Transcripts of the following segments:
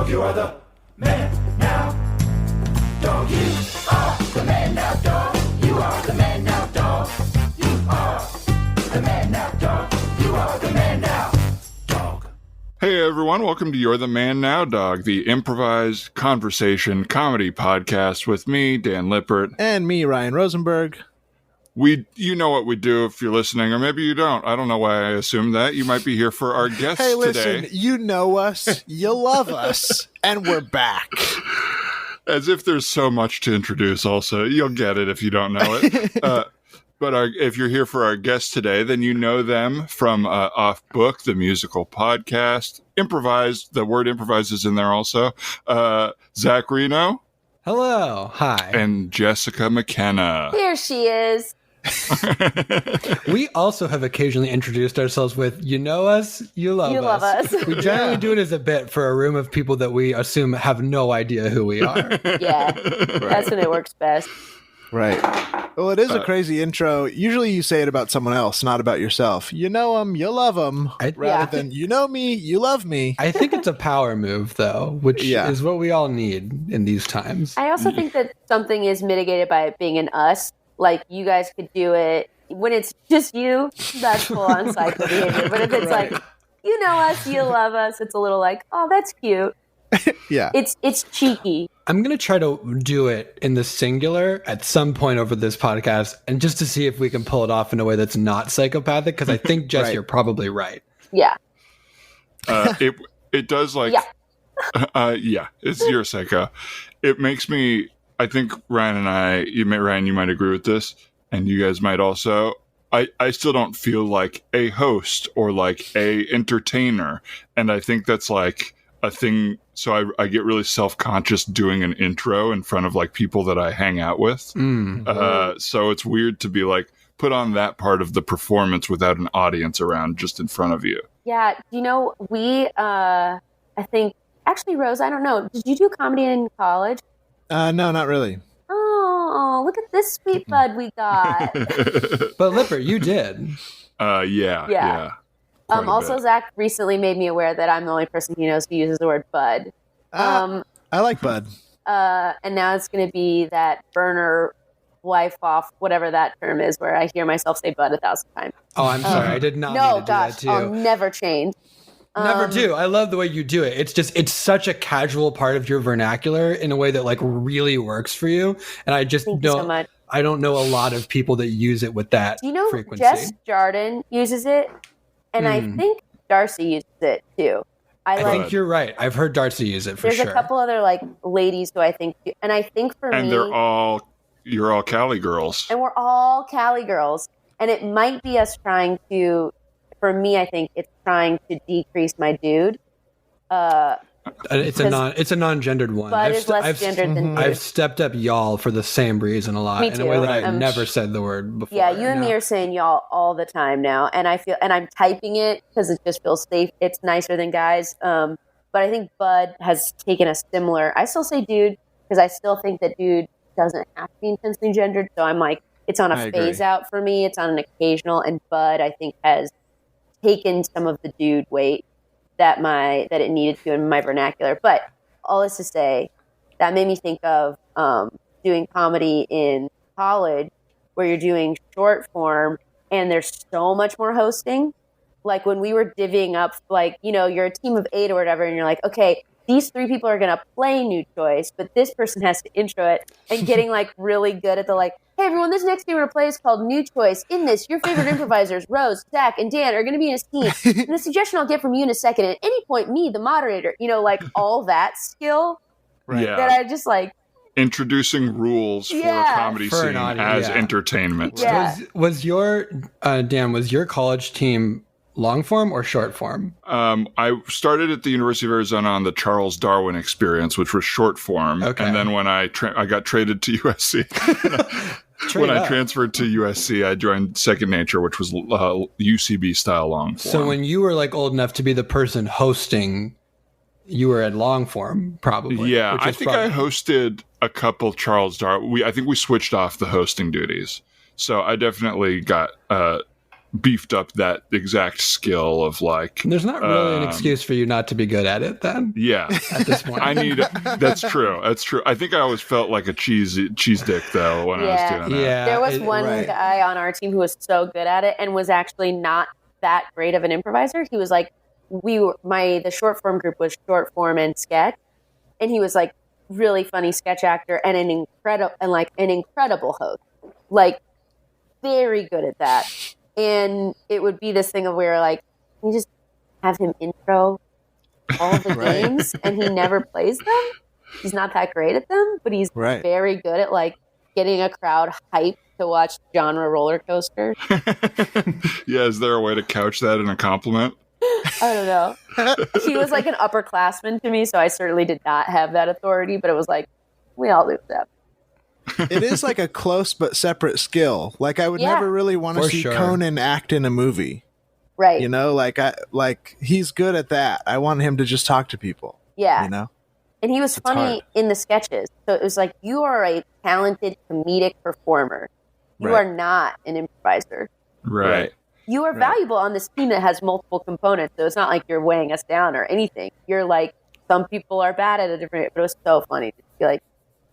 dog, you are the man now. Dog, you are the man now, dog. You are the man now, dog. You are the man now, dog. You are the man now, dog. Hey everyone, welcome to You're the Man Now, Dog, the improvised conversation comedy podcast with me, Dan Lippert. And me, Ryan Rosenberg. You know what we do if you're listening, or maybe you don't. I don't know why I assumed that. You might be here for our guest Hey, listen, today. you know us, you love us, and we're back. As if there's so much to introduce also. You'll get it if you don't know it. If you're here for our guest today, then you know them from Off Book, the musical podcast. Improvised, the word improvise is in there also. Zach Reino. Hello. Hi. And Jessica McKenna. Here she is. We also have occasionally introduced ourselves with, you know us, you love us. You love us. We generally do it as a bit for a room of people that we assume have no idea who we are. Yeah, that's when it works best. Right. Well, it is a crazy intro. Usually you say it about someone else, not about yourself. You know them, you love them, rather than you know me, you love me. I think it's a power move, though, which is what we all need in these times. I also think that something is mitigated by it being an us. Like, you guys could do it when it's just you. That's full-on psycho behavior. But if it's like, you know us, you love us, it's a little like, oh, that's cute. Yeah. It's cheeky. I'm going to try to do it in the singular at some point over this podcast, and just to see if we can pull it off in a way that's not psychopathic, because I think, Jess, Right. you're probably right. Yeah. It does like, it's your psycho. It makes me, I think Ryan, you might agree with this, and you guys might also. I still don't feel like a host or like a entertainer, and I think that's like a thing. So I get really self-conscious doing an intro in front of like people that I hang out with. So it's weird to be like put on that part of the performance without an audience around, just in front of you. Yeah. You know, I think, actually, Rose, I don't know. Did you do comedy in college? No, not really. Oh, look at this sweet bud we got. But Lippert, you did. Yeah. Also, Zach recently made me aware that I'm the only person he knows who uses the word bud. I like Bud. And now it's going to be that burner wife off, whatever that term is, where I hear myself say bud 1,000 times. Oh, I'm sorry. I did not mean No, to gosh, do that to you. I'll never change. Never do. I love the way you do it. It's such a casual part of your vernacular in a way that like really works for you. And I just Thank you so much. I don't know a lot of people that use it with that Do you know frequency. Jess Jardin uses it? And I think Darcy uses it too. I think you're right. I've heard Darcy use it for There's sure. a couple other like ladies who I think, and I think for And me, you're all Cali girls. and we're all Cali girls, and it might be us trying to. For me, I think it's trying to decrease my dude. It's a non-gendered one. Bud is less gendered than dude. I've stepped up y'all for the same reason a lot Me in a way too. that I've never said the word before. Yeah, you and me are saying y'all all the time now, and I'm typing it because it just feels safe. It's nicer than guys. But I think Bud has taken a similar. I still say dude because I still think that dude doesn't have to be intensely gendered. So I'm like, it's on a phase out for me. It's on an occasional, and Bud I think has taken some of the dude weight that it needed to in my vernacular. But all this to say, that made me think of doing comedy in college where you're doing short form and there's so much more hosting. Like when we were divvying up, like, you know, you're a team of 8 or whatever, and you're like, okay, these 3 people are going to play New Choice, but this person has to intro it, and getting like really good at the like, hey everyone, this next game we're going to play is called New Choice. In this, your favorite improvisers, Rose, Zach, and Dan are going to be in a team. And the suggestion I'll get from you in a second, at any point, me, the moderator, you know, like all that skill that I just like. Introducing rules for a comedy For an scene audience, as entertainment. Yeah. Was your Dan? Was your college team long form or short form? I started at the University of Arizona on the Charles Darwin experience, which was short form. Okay. And then when I got traded to USC, when I transferred to USC, I joined Second Nature, which was UCB style long form. So when you were like old enough to be the person hosting, you were at long form, probably. Yeah, I think I hosted a couple Charles Darwin. I think we switched off the hosting duties. So I definitely got beefed up that exact skill of like. There's not really an excuse for you not to be good at it then. Yeah, at this point, That's true. That's true. I think I always felt like a cheese dick though when I was doing that. Yeah, there was one guy on our team who was so good at it and was actually not that great of an improviser. He was like, the short form group was short form and sketch, and he was like really funny sketch actor and an incredible host, like very good at that. And it would be this thing of where like we just have him intro all the games, and he never plays them. He's not that great at them, but he's very good at like getting a crowd hyped to watch genre roller coaster. Yeah, is there a way to couch that in a compliment? I don't know. He was like an upperclassman to me, so I certainly did not have that authority, but it was like, we all do that. It is like a close but separate skill. Like I would never really want to see Conan act in a movie. Right. You know, like he's good at that. I want him to just talk to people. Yeah. You know? And he was funny in the sketches. So it was like, you are a talented comedic performer. You are not an improviser. Right. You are valuable on this team that has multiple components. So it's not like you're weighing us down or anything. You're like, some people are bad at a different, but it was so funny to be like,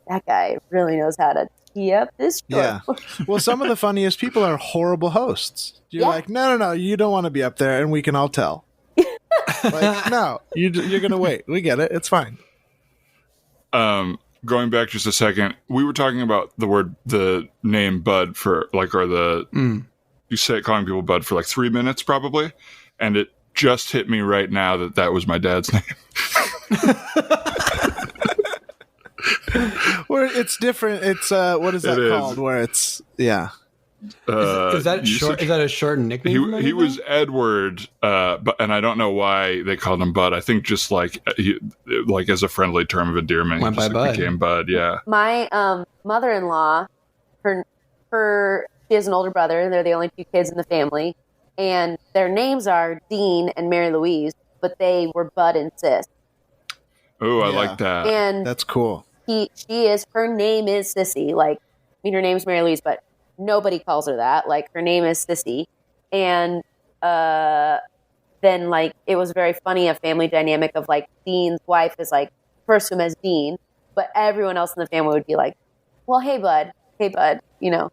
that guy really knows how to tee up this show. Yeah. Well, some of the funniest people are horrible hosts. You're like, no, you don't want to be up there, and we can all tell. Like, no, you're going to wait. We get it. It's fine. Going back just a second, we were talking about the name Bud for like, or you say calling people Bud for like 3 minutes probably, and it just hit me right now that was my dad's name. Where it's different. It's what is that called? Where it's Is that short? Is that a short nickname? He was Edward, but and I don't know why they called him Bud. I think just like as a friendly term of endearment, Went by Bud. Became Bud. Yeah. My mother-in-law, she has an older brother, and they're the only two kids in the family, and their names are Dean and Mary Louise, but they were Bud and Sis. Oh, I like that. And that's cool. Her name is Sissy. Like, I mean, her name's Mary Louise, but nobody calls her that. Like, her name is Sissy. And then, like, it was very funny, a family dynamic of, like, Dean's wife is, like, first to him as Dean, but everyone else in the family would be like, well, hey, Bud, you know.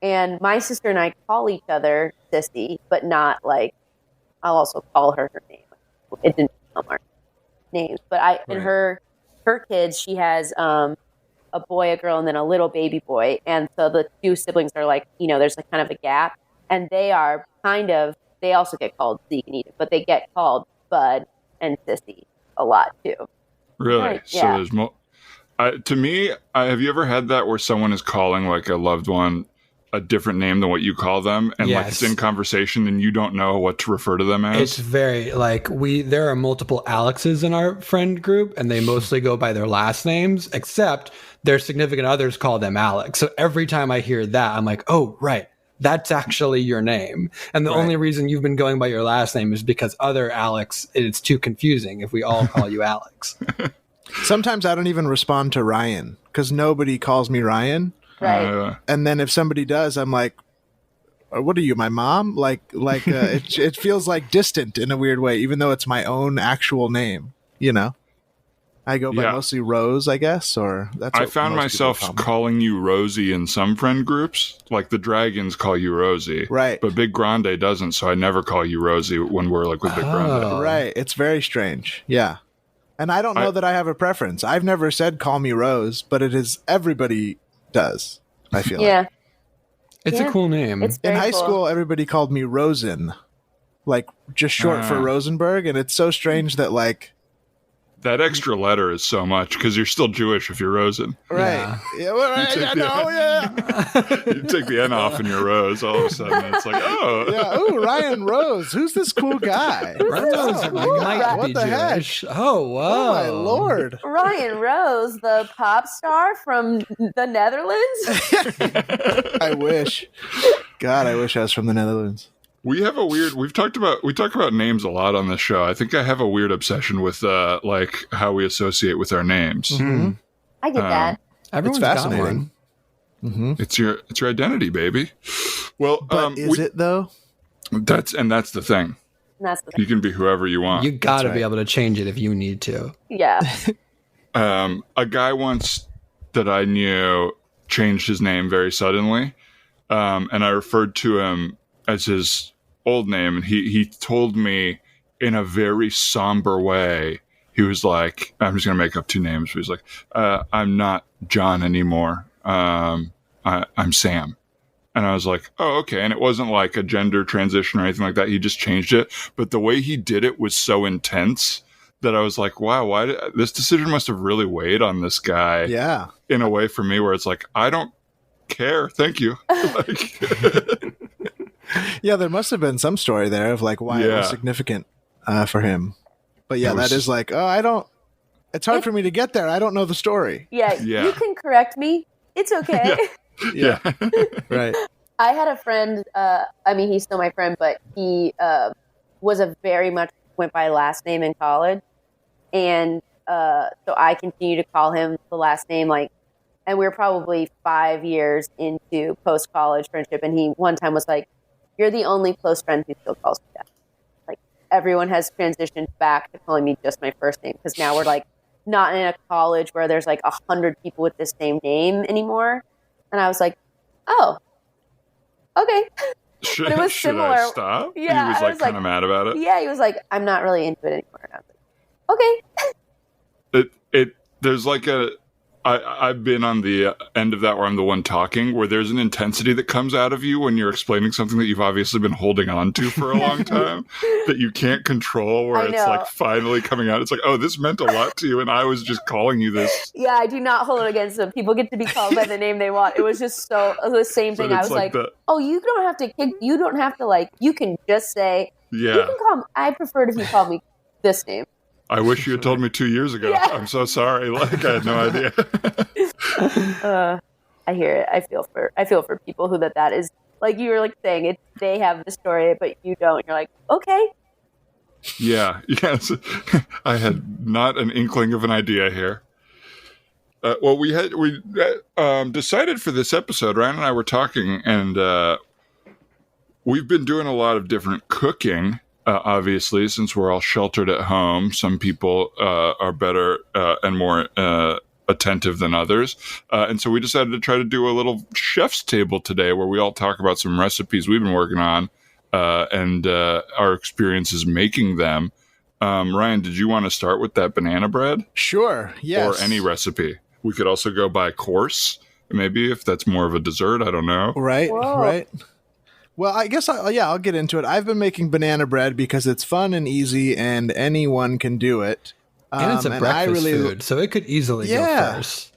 And my sister and I call each other Sissy, but not, like, I'll also call her name. It didn't become our names. But in her kids, she has a boy, a girl, and then a little baby boy. And so the two siblings are like, you know, there's like kind of a gap. And they are they also get called Zeke and Edith, but they get called Bud and Sissy a lot too. Really? Right, so there's more. To me, have you ever had that where someone is calling like a loved one a different name than what you call them, and like it's in conversation and you don't know what to refer to them as? It's very like there are multiple Alexes in our friend group, and they mostly go by their last names, except their significant others call them Alex. So every time I hear that, I'm like, oh, right, that's actually your name. And the only reason you've been going by your last name is because other Alex, it's too confusing if we all call you Alex. Sometimes I don't even respond to Ryan because nobody calls me Ryan. Right. And then if somebody does, I'm like, what are you, my mom? It feels like distant in a weird way, even though it's my own actual name, you know? I go by mostly Rose, I guess, or that's what I found myself calling you Rosie in some friend groups. Like the Dragons call you Rosie. Right. But Big Grande doesn't, so I never call you Rosie when we're like with Big Grande. Right. It's very strange. Yeah. And I don't know that I have a preference. I've never said call me Rose, but it is everybody does, I feel like. It's a cool name. In high school, everybody called me Rosen, like just short for Rosenberg, and it's so strange that like that extra letter is so much because you're still Jewish if you're Rosen. Right. Yeah, well, right. You take the N off and you're Rose, all of a sudden it's like, oh. Yeah, ooh, Ryan Rose. Who's this cool guy? Rose might what be the Jewish. heck? Oh, wow. Oh, my Lord. Ryan Rose, the pop star from the Netherlands. I wish. God, I wish I was from the Netherlands. We talk about names a lot on this show. I think I have a weird obsession with like how we associate with our names. Mm-hmm. I get that. Everyone's it's fascinating. got one. It's your identity, baby. Well, but is it though? That's the thing. And that's the You thing. can be whoever you want. You got to That's be right. able to change it if you need to. Yeah. A guy once that I knew changed his name very suddenly, and I referred to him as his old name, and he told me in a very somber way. He was like, I'm just going to make up two names. He was like, I'm not John anymore. I'm Sam. And I was like, oh, okay. And it wasn't like a gender transition or anything like that. He just changed it. But the way he did it was so intense that I was like, wow, this decision must have really weighed on this guy Yeah. in a way for me where it's like, I don't care. Thank you. Like, Yeah, there must have been some story there of like why it was Yeah. significant for him. But yeah, It was- that is like, it's hard for me to get there. I don't know the story. Yeah. Yeah. You can correct me. It's okay. yeah. Right. I had a friend, he's still my friend, but he was very much went by last name in college. And so I continue to call him the last name, and we were probably 5 years into post-college friendship. And he one time was like, you're the only close friend who still calls me that. Like, everyone has transitioned back to calling me just my first name, because now we're like not in a college where there's like 100 people with the same name anymore. And I was like, oh, okay. Should, But it was should similar. I stop? Yeah, He was I like was like- kind of mad about it. Yeah, he was like, I'm not really into it anymore. And I was like, okay. There's like I've been on the end of that where I'm the one talking, where there's an intensity that comes out of you when you're explaining something that you've obviously been holding on to for a long time that you can't control, where I it's know. like finally coming out. It's like, oh, this meant a lot to you, and I was just calling you this. Yeah, I do not hold it against them. People get to be called by the name they want. It was just the same But thing. I it's was like, the, oh, you don't have to like, you can just say, you yeah. can call me, I preferred if you called me this name. I wish you had told me 2 years ago. Yeah. I'm so sorry. Like, I had no idea. I hear it. I feel for people who that is, like you were like saying, they have the story, but you don't. You're like, okay. Yeah. Yes. I had not an inkling of an idea here. Well, we decided for this episode, Ryan and I were talking, and we've been doing a lot of different cooking. Obviously, since we're all sheltered at home, some people are better and more attentive than others. And so we decided to try to do a little chef's table today where we all talk about some recipes we've been working on and our experiences making them. Ryan, did you want to start with that banana bread? Sure. Yes. Or any recipe? We could also go by course, maybe, if that's more of a dessert. I don't know. Right. Whoa. Right. Well, I guess I'll get into it. I've been making banana bread because it's fun and easy, and anyone can do it. And it's a breakfast food, so it could easily go first.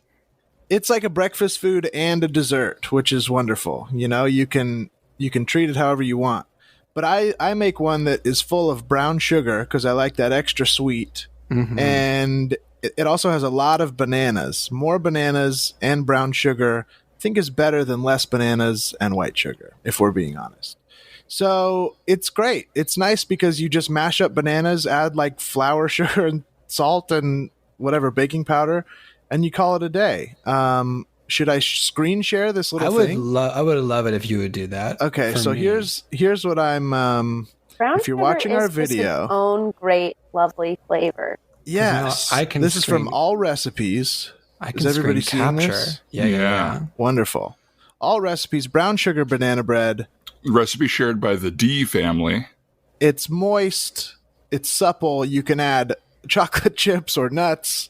It's like a breakfast food and a dessert, which is wonderful. You know, you can treat it however you want. But I make one that is full of brown sugar because I like that extra sweet, and it also has a lot of bananas. More bananas and brown sugar, I think, is better than less bananas and white sugar, if we're being honest. So it's great. It's nice because you just mash up bananas, add like flour, sugar, and salt, and whatever baking powder, and you call it a day. Should I screen share this little thing? I would love it if you would do that. Okay, for so me. here's what I'm. Brown If you're sugar watching is our just its video- own great, lovely flavor. Yes, I can This is from screen- All Recipes. I Is can everybody screen seeing capture. this? Yeah. Wonderful. All Recipes brown sugar banana bread. Recipe shared by the D family. It's moist. It's supple. You can add chocolate chips or nuts.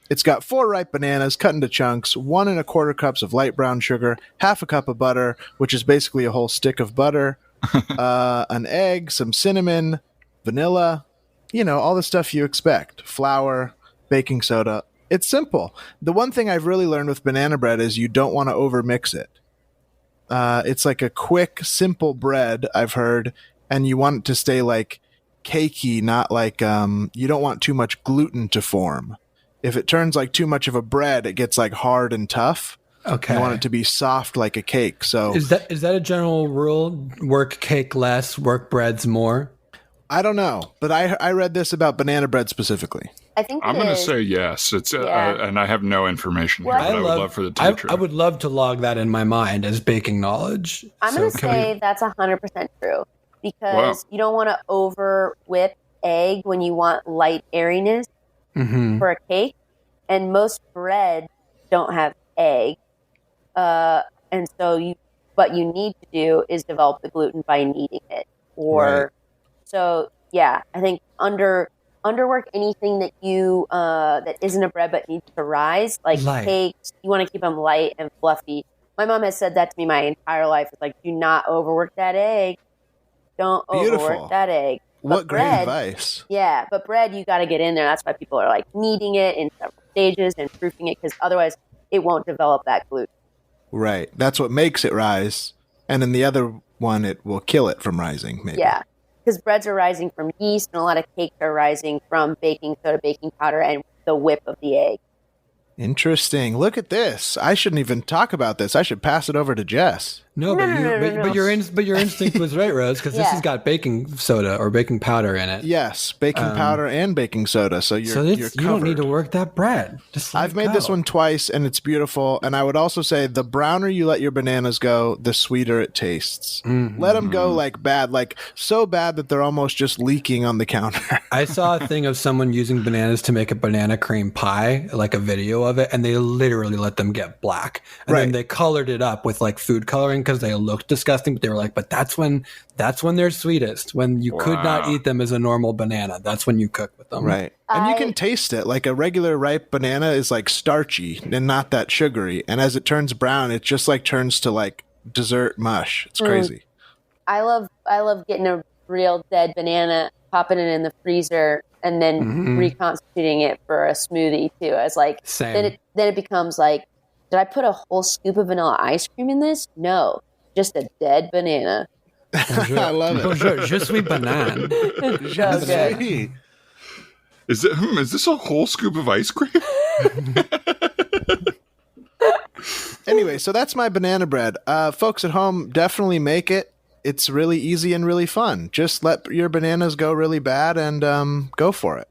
It's got 4 ripe bananas cut into chunks, 1 1/4 cups of light brown sugar, half a cup of butter, which is basically a whole stick of butter, an egg, some cinnamon, vanilla, all the stuff you expect, flour, baking soda. It's simple. The one thing I've really learned with banana bread is you don't want to overmix it. It's like a quick, simple bread, I've heard, and you want it to stay like cakey, not like you don't want too much gluten to form. If it turns like too much of a bread, it gets like hard and tough. Okay. You want it to be soft like a cake. So Is that a general rule? Work cake less, work breads more. I don't know, but I read this about banana bread specifically. I think I'm it going to is. say yes. It's Yeah. and I have no information Well, here, but I would love for the teacher. I would love to log that in my mind as baking knowledge. I'm going to can we- say that's 100% true. because you don't want to over whip egg when you want light airiness for a cake. And most bread don't have egg. And so what you need to do is develop the gluten by kneading it. So yeah, I think underwork anything that you that isn't a bread but needs to rise, like light. Cakes. You want to keep them light and fluffy. My mom has said that to me my entire life. It's like, do not overwork that egg. Don't overwork that egg. What great advice. Yeah, but bread, you got to get in there. That's why people are like kneading it in several stages and proofing it, because otherwise it won't develop that gluten. Right. That's what makes it rise. And in the other one, it will kill it from rising, maybe. Yeah, because breads are rising from yeast, and a lot of cakes are rising from baking soda, baking powder, and the whip of the egg. Interesting. Look at this. I shouldn't even talk about this. I should pass it over to Jess. No, but your instinct was right, Rose, because this has got baking soda or baking powder in it. Yes, baking powder and baking soda. So you're you don't need to work that bread. Just I've made this one twice, and it's beautiful. And I would also say the browner you let your bananas go, the sweeter it tastes. Let them go like bad, like so bad that they're almost just leaking on the counter. I saw a thing of someone using bananas to make a banana cream pie, like a video of it, and they literally let them get black. And then they colored it up with like food coloring because they looked disgusting, but they were like, but that's when they're sweetest, when you could not eat them as a normal banana. That's when you cook with them. Right. And you can taste it. Like a regular ripe banana is like starchy and not that sugary. And as it turns brown, it just like turns to like dessert mush. It's crazy. I love getting a real dead banana, popping it in the freezer, and then reconstituting it for a smoothie too. I was like, then it becomes like, did I put a whole scoop of vanilla ice cream in this? No, just a dead banana. I love it. Bonjour, je suis banane. Okay. Is this a whole scoop of ice cream? Anyway, so that's my banana bread. Folks at home, definitely make it. It's really easy and really fun. Just let your bananas go really bad and go for it.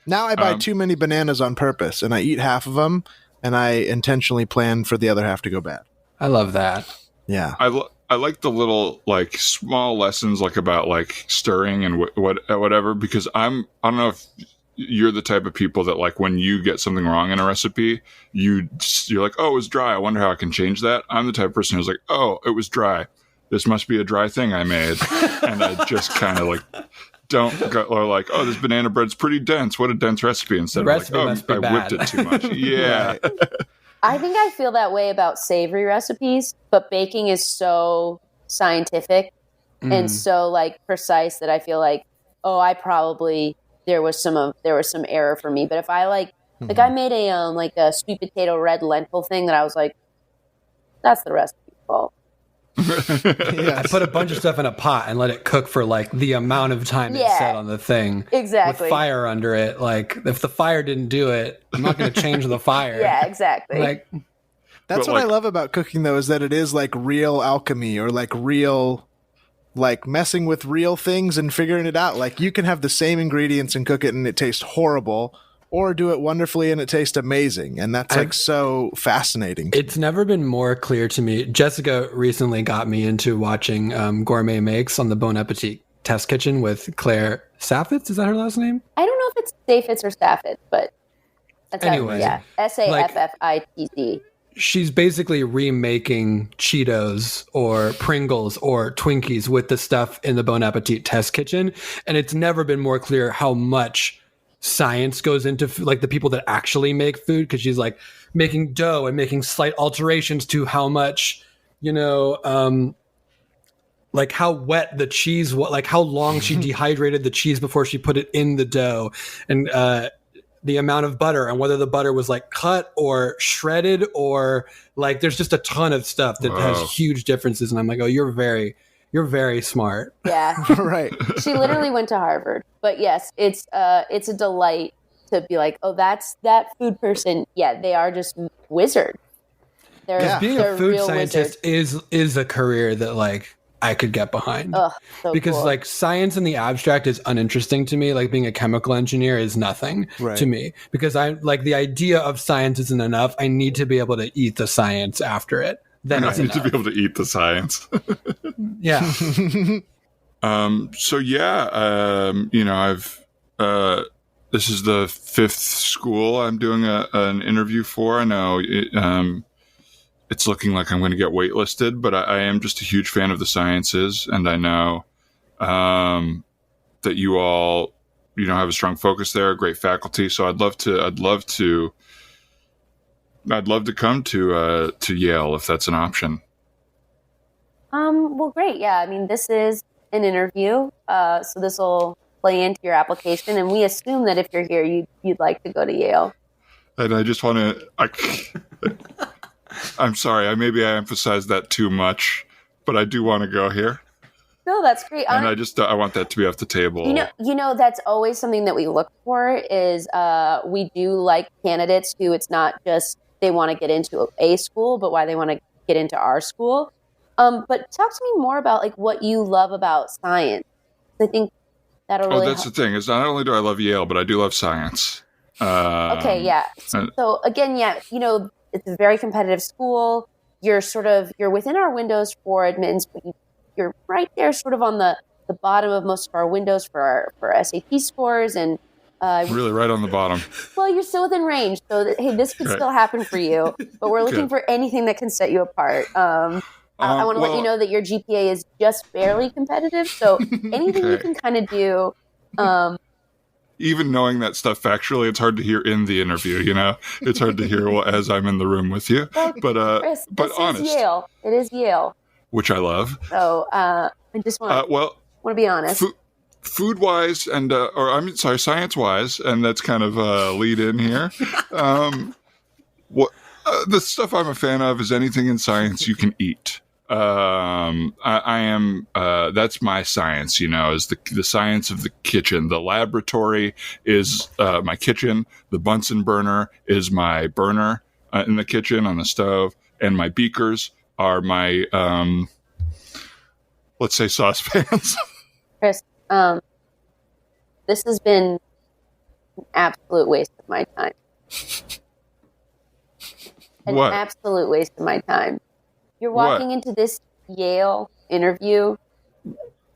Now I buy too many bananas on purpose, and I eat half of them, and I intentionally plan for the other half to go bad. I love that. Yeah. I like the little like small lessons like about like stirring and whatever, because I don't know if you're the type of people that like when you get something wrong in a recipe, you're like, oh, it was dry. I wonder how I can change that. I'm the type of person who's like, oh, it was dry. This must be a dry thing I made. And I just kind of like don't go, or like, oh, this banana bread's pretty dense. What a dense recipe. Instead of like, oh, I whipped it too much. Yeah. I think I feel that way about savory recipes, but baking is so scientific and so like precise that I feel like, oh, there was some error for me. But if I like I made a sweet potato red lentil thing that I was like, that's the recipe's fault. I put a bunch of stuff in a pot and let it cook for like the amount of time it said on the thing. Exactly. With fire under it. Like if the fire didn't do it, I'm not going to change the fire. Yeah, exactly. Like that's what I love about cooking though, is that it is like real alchemy, or like real, like messing with real things and figuring it out. Like you can have the same ingredients and cook it and it tastes horrible, or do it wonderfully and it tastes amazing. And that's like so fascinating. It's never been more clear to me. Jessica recently got me into watching Gourmet Makes on the Bon Appetit Test Kitchen with Claire Saffitz. Is that her last name? I don't know if it's Saffitz or Saffitz, but that's anyway, Saffitz. She's basically remaking Cheetos or Pringles or Twinkies with the stuff in the Bon Appetit Test Kitchen. And it's never been more clear how much science goes into like the people that actually make food, because she's like making dough and making slight alterations to how much, like how wet the cheese was, like how long she dehydrated the cheese before she put it in the dough, and the amount of butter, and whether the butter was like cut or shredded, or like there's just a ton of stuff that has huge differences. And I'm like, oh, you're very smart. Yeah. Right. She literally went to Harvard. But yes, it's a delight to be like, oh, that's that food person. Yeah, they are just wizard. Being a food scientist is a career that like I could get behind. Because cool. Like science in the abstract is uninteresting to me. Like being a chemical engineer is nothing to me, because I like the idea of science isn't enough. I need to be able to eat the science after it. Then I need to be able to eat the science. Yeah. So yeah, I've this is the 5th school I'm doing an interview for. I know it's looking like I'm going to get waitlisted, but I am just a huge fan of the sciences, and I know that you all, have a strong focus there, great faculty. So I'd love to come to Yale if that's an option. Well, great. Yeah. I mean, this is an interview, so this will play into your application, and we assume that if you're here, you'd like to go to Yale. And I just want to. I'm sorry. Maybe I emphasized that too much, but I do want to go here. No, that's great. And I want that to be off the table. That's always something that we look for is we do like candidates who it's not just they want to get into a school, but why they want to get into our school. But talk to me more about like what you love about science. I think that'll really that's help. The thing is not only do I love Yale, but I do love science. Okay, yeah. So again, yeah, it's a very competitive school. You're within our windows for admittance, but you're right there sort of on the bottom of most of our windows for SAT scores and really right on the bottom. Well, you're still within range, so this could still happen for you, but we're looking for anything that can set you apart. I want to let you know that your GPA is just barely competitive, so anything you can kind of do. Even knowing that stuff factually, it's hard to hear in the interview, It's hard to hear as I'm in the room with you. Well, Chris, but honest. Is Yale. It is Yale. Which I love. So I just want to be honest. Food-wise science-wise, and that's kind of a lead in here. The stuff I'm a fan of is anything in science you can eat. I am. That's my science. Is the science of the kitchen. The laboratory is my kitchen. The Bunsen burner is my burner in the kitchen on the stove, and my beakers are my let's say saucepans. Chris, this has been an absolute waste of my time. An absolute waste of my time. You're walking into this Yale interview.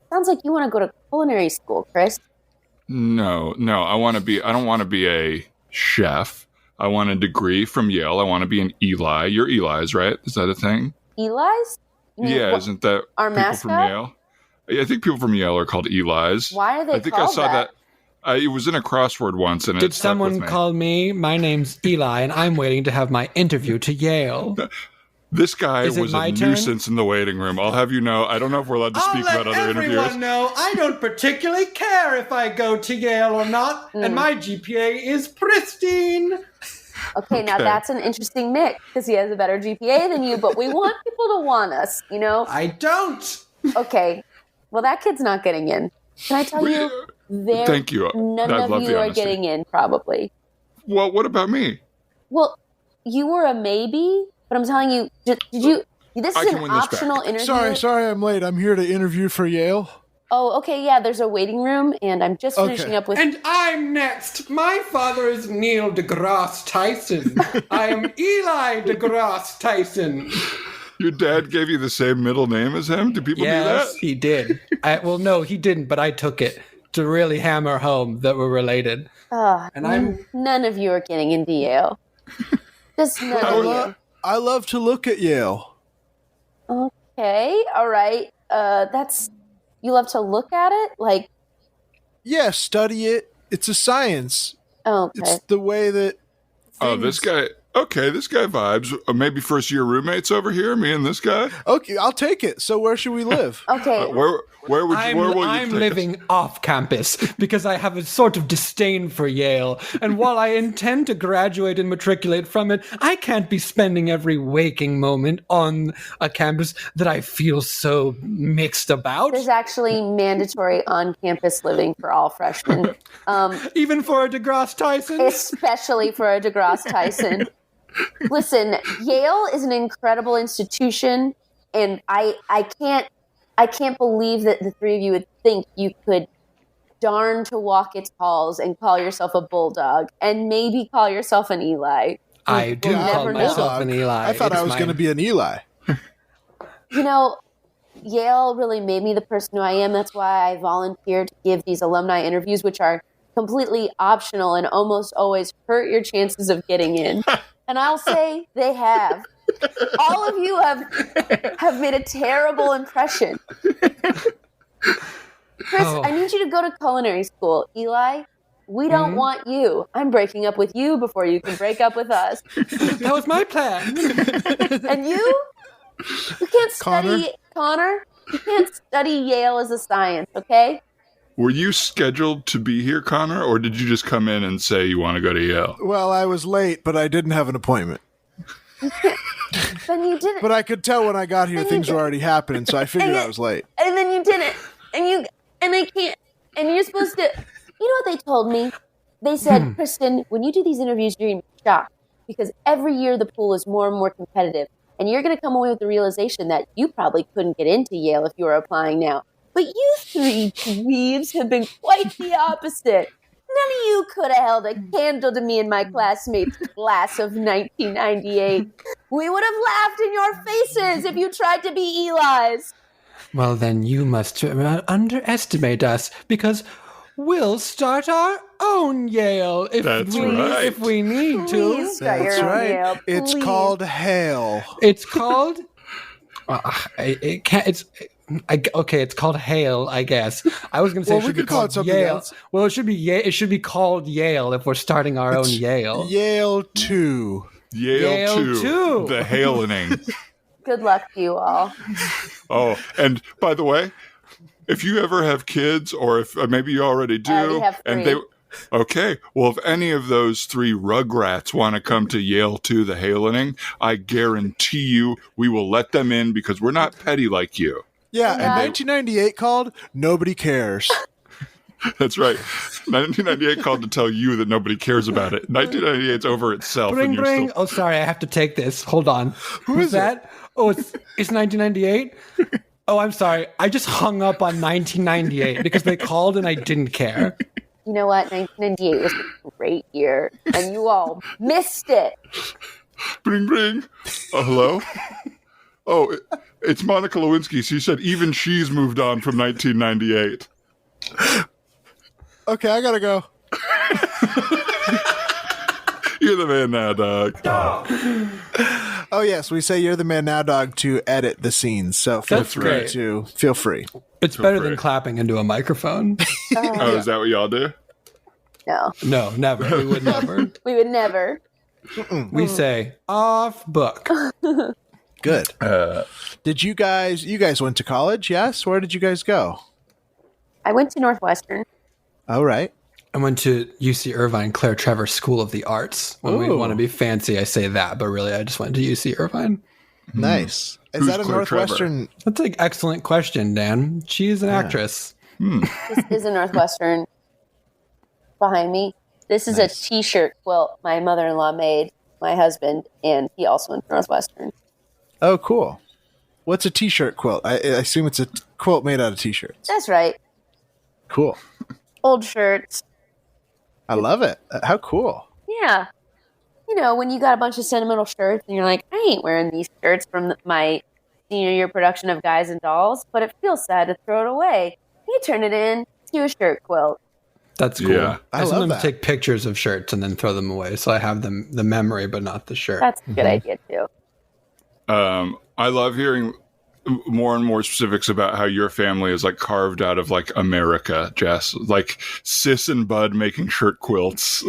Sounds like you want to go to culinary school, Chris. No. I don't want to be a chef. I want a degree from Yale. I want to be an Eli. You're Eli's, right? Is that a thing? Eli's? Yeah, isn't that our people mascot? From Yale? I think people from Yale are called Eli's. Why are they called that? I think I saw that. It was in a crossword once, and did someone call me? My name's Eli, and I'm waiting to have my interview to Yale. This guy was a nuisance in the waiting room. I'll have you know. I don't know if we're allowed to speak about other interviews. I'll let everyone know I don't particularly care if I go to Yale or not, and my GPA is pristine. Okay, now that's an interesting mix because he has a better GPA than you, but we want people to want us, I don't. Okay, well, that kid's not getting in. Can I tell you? Thank you. None of you are getting in, probably. Well, what about me? Well, you were a maybe, but I'm telling you, did you? This is an optional interview. Sorry, I'm late. I'm here to interview for Yale. Oh, okay, yeah, there's a waiting room, and I'm just finishing up with... And I'm next. My father is Neil deGrasse Tyson. I am Eli deGrasse Tyson. Your dad gave you the same middle name as him? Do people do that? Yes, he did. No, he didn't, but I took it to really hammer home that we're related. None of you are getting into Yale. Just none of you. I love to look at Yale. Okay, all right. You love to look at it? Like... Yeah, study it. It's a science. Oh, okay. It's the way that... this guy... Okay, this guy vibes. Maybe first year roommates over here, me and this guy. Okay, I'll take it. So where should we live? Okay. Where will you I'm living off campus because I have a sort of disdain for Yale. And while I intend to graduate and matriculate from it, I can't be spending every waking moment on a campus that I feel so mixed about. There's actually mandatory on-campus living for all freshmen. Even for a deGrasse Tyson? Especially for a deGrasse Tyson. Listen, Yale is an incredible institution, and I can't believe that the three of you would think you could darn to walk its halls and call yourself a bulldog and maybe call yourself an Eli. I do call myself an Eli. I thought I was going to be an Eli. Yale really made me the person who I am. That's why I volunteered to give these alumni interviews, which are completely optional and almost always hurt your chances of getting in. And I'll say they have. All of you have made a terrible impression. Chris, I need you to go to culinary school. Eli, we don't want you. I'm breaking up with you before you can break up with us. That was my plan. And you can't study, Connor, you can't study Yale as a science, okay? Were you scheduled to be here, Connor, or did you just come in and say you want to go to Yale? Well, I was late, but I didn't have an appointment. Then you didn't. But I could tell when I got here things were already happening, so I figured I was late. And then you didn't. And I can't. And you're supposed to. You know what they told me? They said, Kristen, when you do these interviews, you're going to be shocked because every year the pool is more and more competitive. And you're going to come away with the realization that you probably couldn't get into Yale if you were applying now. But you three dweebs have been quite the opposite. None of you could have held a candle to me and my classmates' class of 1998. We would have laughed in your faces if you tried to be Eli's. Well, then you must underestimate us because we'll start our own Yale if we need to. Please start That's your own right. Yale, It's please. called Hale. It's called. It can't. It's called Hale, I guess. I was going to say Well, it we should be could call it called something Yale. else. Well, it should be it should be called Yale if we're starting our own Yale. Yale 2. Yale 2. 2. The Halening. Good luck to you all. Oh, and by the way, if you ever have kids, or if maybe you already do, I already have 3. and they, okay, well, if any of those 3 rugrats want to come to Yale 2, the Halening, I guarantee you we will let them in because we're not petty like you. Yeah, and Yeah. 1998 called Nobody Cares. That's right. 1998 called to tell you that nobody cares about it. 1998's over itself. Bring, and you're bring. still... Oh, sorry, I have to take this. Hold on. Who is that? Oh, it's 1998. Oh, I'm sorry. I just hung up on 1998 because they called and I didn't care. You know what? 1998 was a great year, and you all missed it. Bring, bring. Hello? Oh, it's Monica Lewinsky. She said even she's moved on from 1998. Okay, I gotta go. You're the man now, dog. Oh yes, we say you're the man now, dog, to edit the scenes. So feel That's free great. to feel free. It's better free. than clapping into a microphone. Oh, is that what y'all do? No, No, never. We would never. we would never. We say off book. Good. Did you guys went to college? Yes. Where did you guys go? I went to Northwestern. All right. I went to UC Irvine Claire Trevor School of the Arts. When we Ooh. want to be fancy, I say that, but really I just went to UC Irvine. Nice. Is Who's that a Claire Northwestern? That's an excellent question, Dan. She's an actress. This is a Northwestern behind me. This is a T-shirt quilt my mother-in-law made, my husband, and he also went to Northwestern. Oh, cool. What's a t-shirt quilt? I assume it's a quilt made out of t-shirts. That's right. Cool. Old shirts. I love it. How cool. Yeah. You know, when you got a bunch of sentimental shirts and you're like, I ain't wearing these shirts from my senior year production of Guys and Dolls, but it feels sad to throw it away. You turn it in to a shirt quilt. That's cool. Yeah. I I love sometimes that. take pictures of shirts and then throw them away, so I have them the memory, but not the shirt. That's a good idea, too. I love hearing more and more specifics about how your family is like carved out of like America, Jess. Like Sis and Bud making shirt quilts.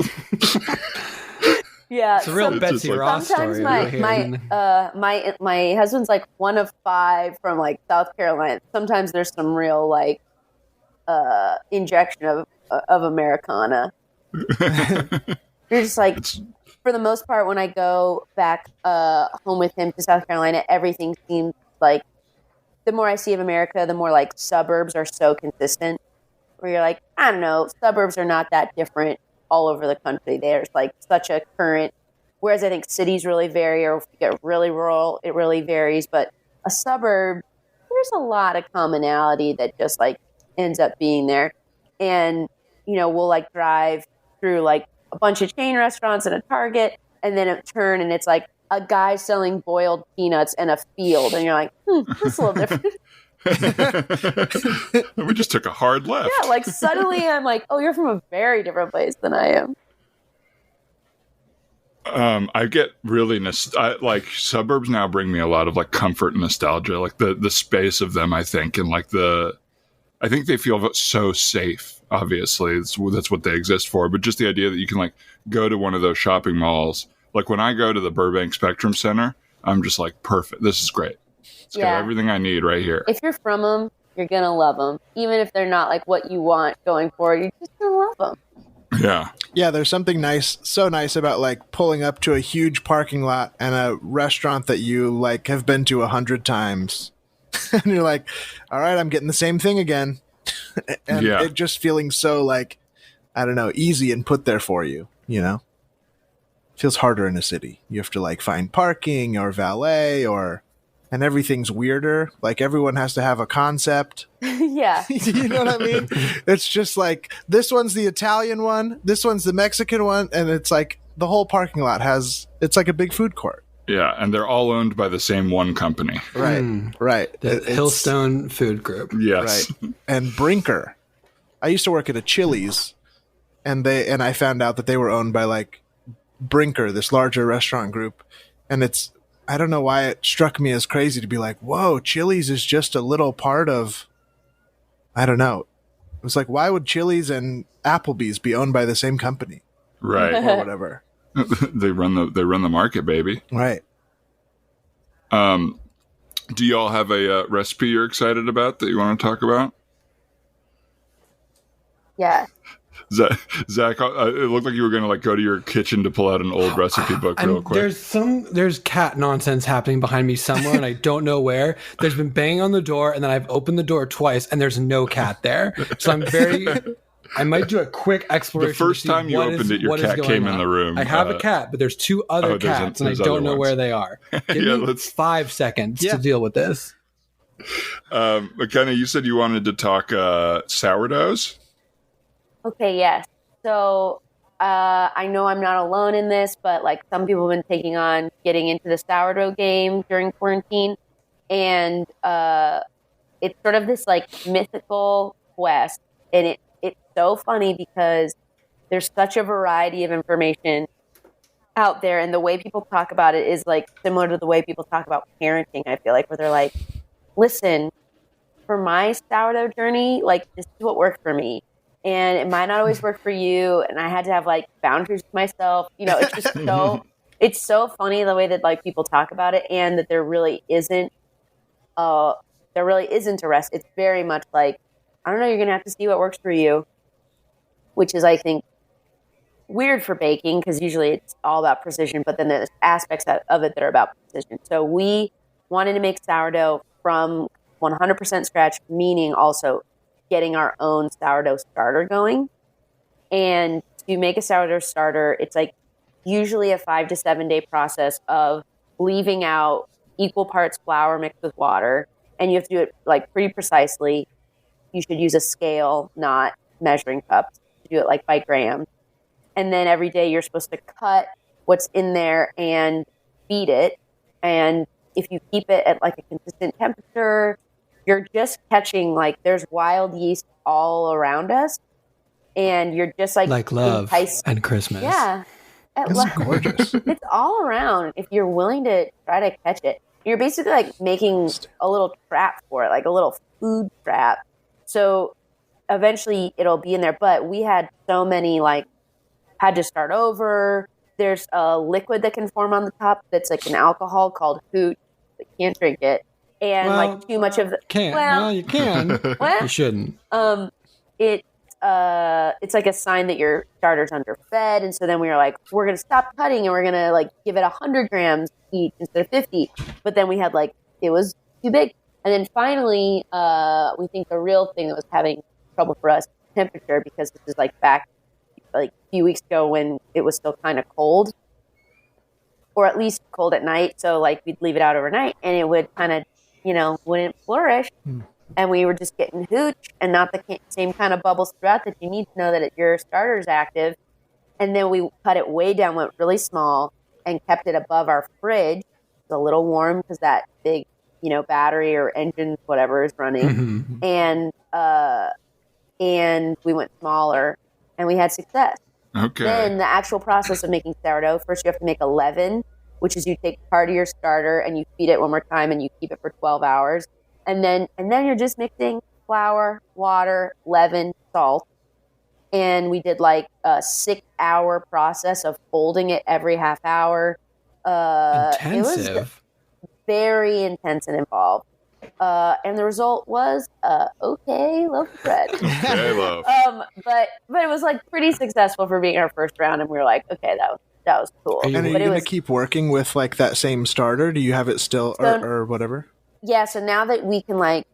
Yeah. It's a real It's Betsy just like- Ross Sometimes story. over here. my husband's like one of 5 from like South Carolina. Sometimes there's some real like injection of Americana. You're just like, for the most part, when I go back home with him to South Carolina, everything seems like, the more I see of America, the more like suburbs are so consistent. Where you're like, I don't know, suburbs are not that different all over the country. There's like such a current, whereas I think cities really vary, or if you get really rural, it really varies. But a suburb, there's a lot of commonality that just like ends up being there. And, you know, we'll like drive through like a bunch of chain restaurants and a Target, and then a turn and it's like a guy selling boiled peanuts in a field. And you're like, that's a little different. We just took a hard left. Yeah, like suddenly I'm like, oh, you're from a very different place than I am. I get really like suburbs now bring me a lot of like comfort and nostalgia, like the space of them, I think, and like I think they feel so safe. Obviously, that's what they exist for. But just the idea that you can like go to one of those shopping malls, like when I go to the Burbank Spectrum Center, I'm just like, perfect. This is great. It's got everything I need right here. If you're from them, you're gonna love them, even if they're not like what you want going forward. You're just gonna love them. Yeah. Yeah, there's something so nice about like pulling up to a huge parking lot and a restaurant that you like have been to 100 times. And you're like, all right, I'm getting the same thing again. And it just feeling so like, I don't know, easy and put there for you, you know? Feels harder in a city. You have to like find parking or valet and everything's weirder. Like everyone has to have a concept. Yeah. You know what I mean? It's just like, this one's the Italian one, this one's the Mexican one, and it's like the whole parking lot it's like a big food court. Yeah, and they're all owned by the same one company. Right, right. The Hillstone Food Group. Yes. Right. And Brinker. I used to work at a Chili's, and I found out that they were owned by like Brinker, this larger restaurant group. And I don't know why it struck me as crazy to be like, whoa, Chili's is just a little part of, I don't know. It was like, why would Chili's and Applebee's be owned by the same company? Right. Or whatever. They run the market, baby. Right. Do y'all have a recipe you're excited about that you want to talk about? Yeah. Zach, it looked like you were going to like go to your kitchen to pull out an old recipe book real quick. There's cat nonsense happening behind me somewhere, and I don't know where. There's been banging on the door, and then I've opened the door twice, and there's no cat there. So I might do a quick exploration. The first time you opened it, your cat came in the room. I have a cat, but there's two other cats, and I don't know where they are. Give me 5 seconds to deal with this. McKenna, you said you wanted to talk sourdoughs? Okay, yes. So I know I'm not alone in this, but like some people have been taking on getting into the sourdough game during quarantine. And it's sort of this like mythical quest. And it's so funny because there's such a variety of information out there. And the way people talk about it is like similar to the way people talk about parenting, I feel like, where they're like, listen, for my sourdough journey, like this is what worked for me. And it might not always work for you. And I had to have like boundaries with myself. You know, it's just it's so funny the way that like people talk about it, and that there really isn't a rest. It's very much like, I don't know, you're going to have to see what works for you, which is, I think, weird for baking because usually it's all about precision, but then there's aspects of it that are about precision. So we wanted to make sourdough from 100% scratch, meaning also getting our own sourdough starter going. And to make a sourdough starter, it's like usually a 5 to 7 day process of leaving out equal parts flour mixed with water. And you have to do it like pretty precisely. You should use a scale, not measuring cups, to do it like by grams. And then every day you're supposed to cut what's in there and feed it. And if you keep it at like a consistent temperature, you're just catching, like, there's wild yeast all around us, and you're just like love and Christmas. Yeah, It's gorgeous. It's all around if you're willing to try to catch it. You're basically like making a little trap for it, like a little food trap. So eventually it'll be in there. But we had so many, like, had to start over. There's a liquid that can form on the top that's like an alcohol called hooch. But can't drink it. And like too much of the can't. Well, you can. Well, you shouldn't. It's like a sign that your starter's underfed, and so then we were like, we're gonna stop cutting and we're gonna like give it 100 grams each instead of 50. But then we had like, it was too big, and then finally, we think the real thing that was having trouble for us, temperature, because this is like back like a few weeks ago when it was still kind of cold, or at least cold at night. So like we'd leave it out overnight, and it would kind of, wouldn't flourish. And we were just getting hooch and not the same kind of bubbles throughout that you need to know that your starter's active. And then we cut it way down, went really small, and kept it above our fridge. It's a little warm because that big battery or engine, whatever is running. And we went smaller and we had success. Okay. Then the actual process of making sourdough, first you have to make a leaven, which is you take part of your starter and you feed it one more time and you keep it for 12 hours. And then you're just mixing flour, water, leaven, salt. And we did like a 6-hour process of folding it every half hour. Intensive. It was very intense and involved. And the result was okay loaf of bread. Okay, loaf. But it was like pretty successful for being our first round, and we were like, okay, that was cool. And are you going to keep working with like that same starter? Do you have it still, or whatever? Yeah. So now that we can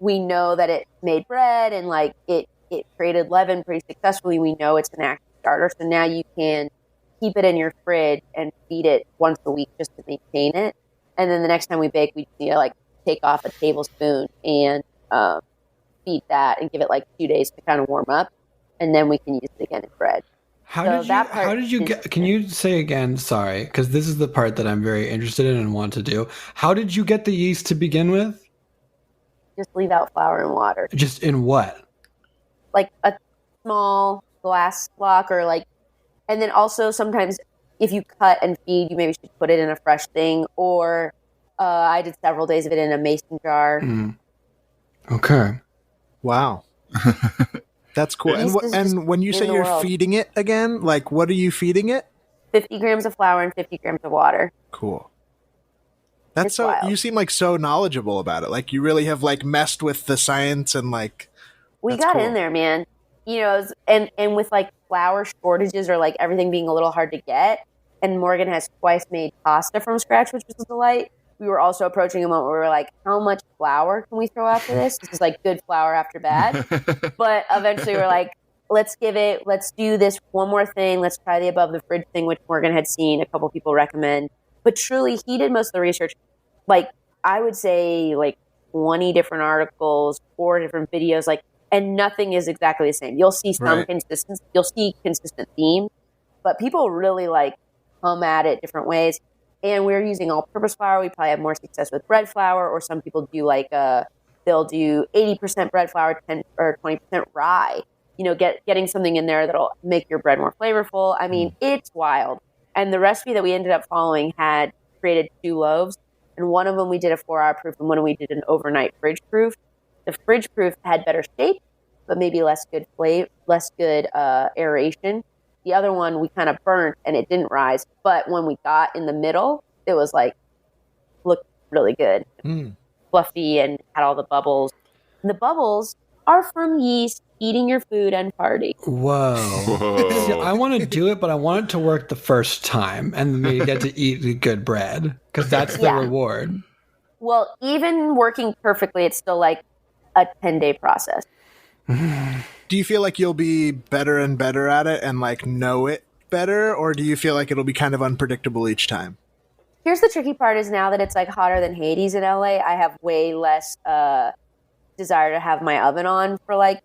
we know that it made bread and like it created leaven pretty successfully. We know it's an active starter. So now you can keep it in your fridge and feed it once a week just to maintain it. And then the next time we bake, we need to take off a tablespoon and feed that and give it 2 days to kind of warm up, and then we can use it again in bread. How did you get? Can you say again? Sorry, because this is the part that I'm very interested in and want to do. How did you get the yeast to begin with? Just leave out flour and water. Just in what? Like a small glass block, and then also sometimes if you cut and feed, you maybe should put it in a fresh thing, or I did several days of it in a mason jar. Okay. Wow. That's cool. And when you say you're feeding it again, what are you feeding it? 50 grams of flour and 50 grams of water. Cool. That's it's so wild. You seem so knowledgeable about it. You really have messed with the science and we got in there, man. And with flour shortages or everything being a little hard to get, and Morgan has twice made pasta from scratch, which was a delight. We were also approaching a moment where we were like, how much flour can we throw after this? This is good flour after bad. But eventually we're like, let's do this one more thing. Let's try the above the fridge thing, which Morgan had seen a couple people recommend. But truly, he did most of the research. I would say 20 different articles, 4 different videos, and nothing is exactly the same. You'll see some consistency, you'll see consistent themes, but people really come at it different ways. And we're using all-purpose flour. We probably have more success with bread flour, or some people do they'll do 80% bread flour, 10 or 20% rye. Getting something in there that'll make your bread more flavorful. I mean, it's wild. And the recipe that we ended up following had created 2 loaves, and one of them we did a 4-hour proof, and one we did an overnight fridge proof. The fridge proof had better shape, but maybe less good flavor, less good aeration. The other one we kind of burnt and it didn't rise. But when we got in the middle, it was looked really good. Fluffy and had all the bubbles. And the bubbles are from yeast eating your food and party. Whoa. See, I want to do it, but I want it to work the first time and then you get to eat the good bread because that's the reward. Well, even working perfectly, it's still a 10-day process. Do you feel you'll be better and better at it and know it better, or do you feel it'll be kind of unpredictable each time? Here's the tricky part: is now that it's hotter than Hades in LA, I have way less desire to have my oven on for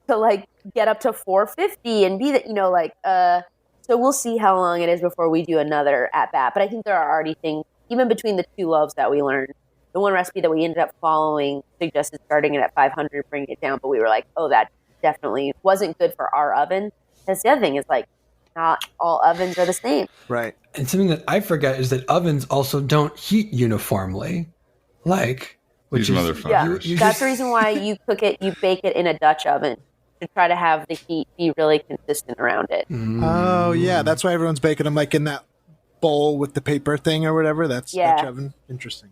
to get up to 450 and be that so we'll see how long it is before we do another at bat. But I think there are already things even between the 2 loaves that we learned. The one recipe that we ended up following suggested starting it at 500, bringing it down, but we were like, oh, that definitely wasn't good for our oven. That's the other thing is not all ovens are the same. Right. And something that I forget is that ovens also don't heat uniformly. Which These is motherfuckers. That's the reason why you bake it in a Dutch oven to try to have the heat be really consistent around it. Oh yeah, that's why everyone's baking them in that bowl with the paper thing or whatever. That's Dutch oven. Interesting.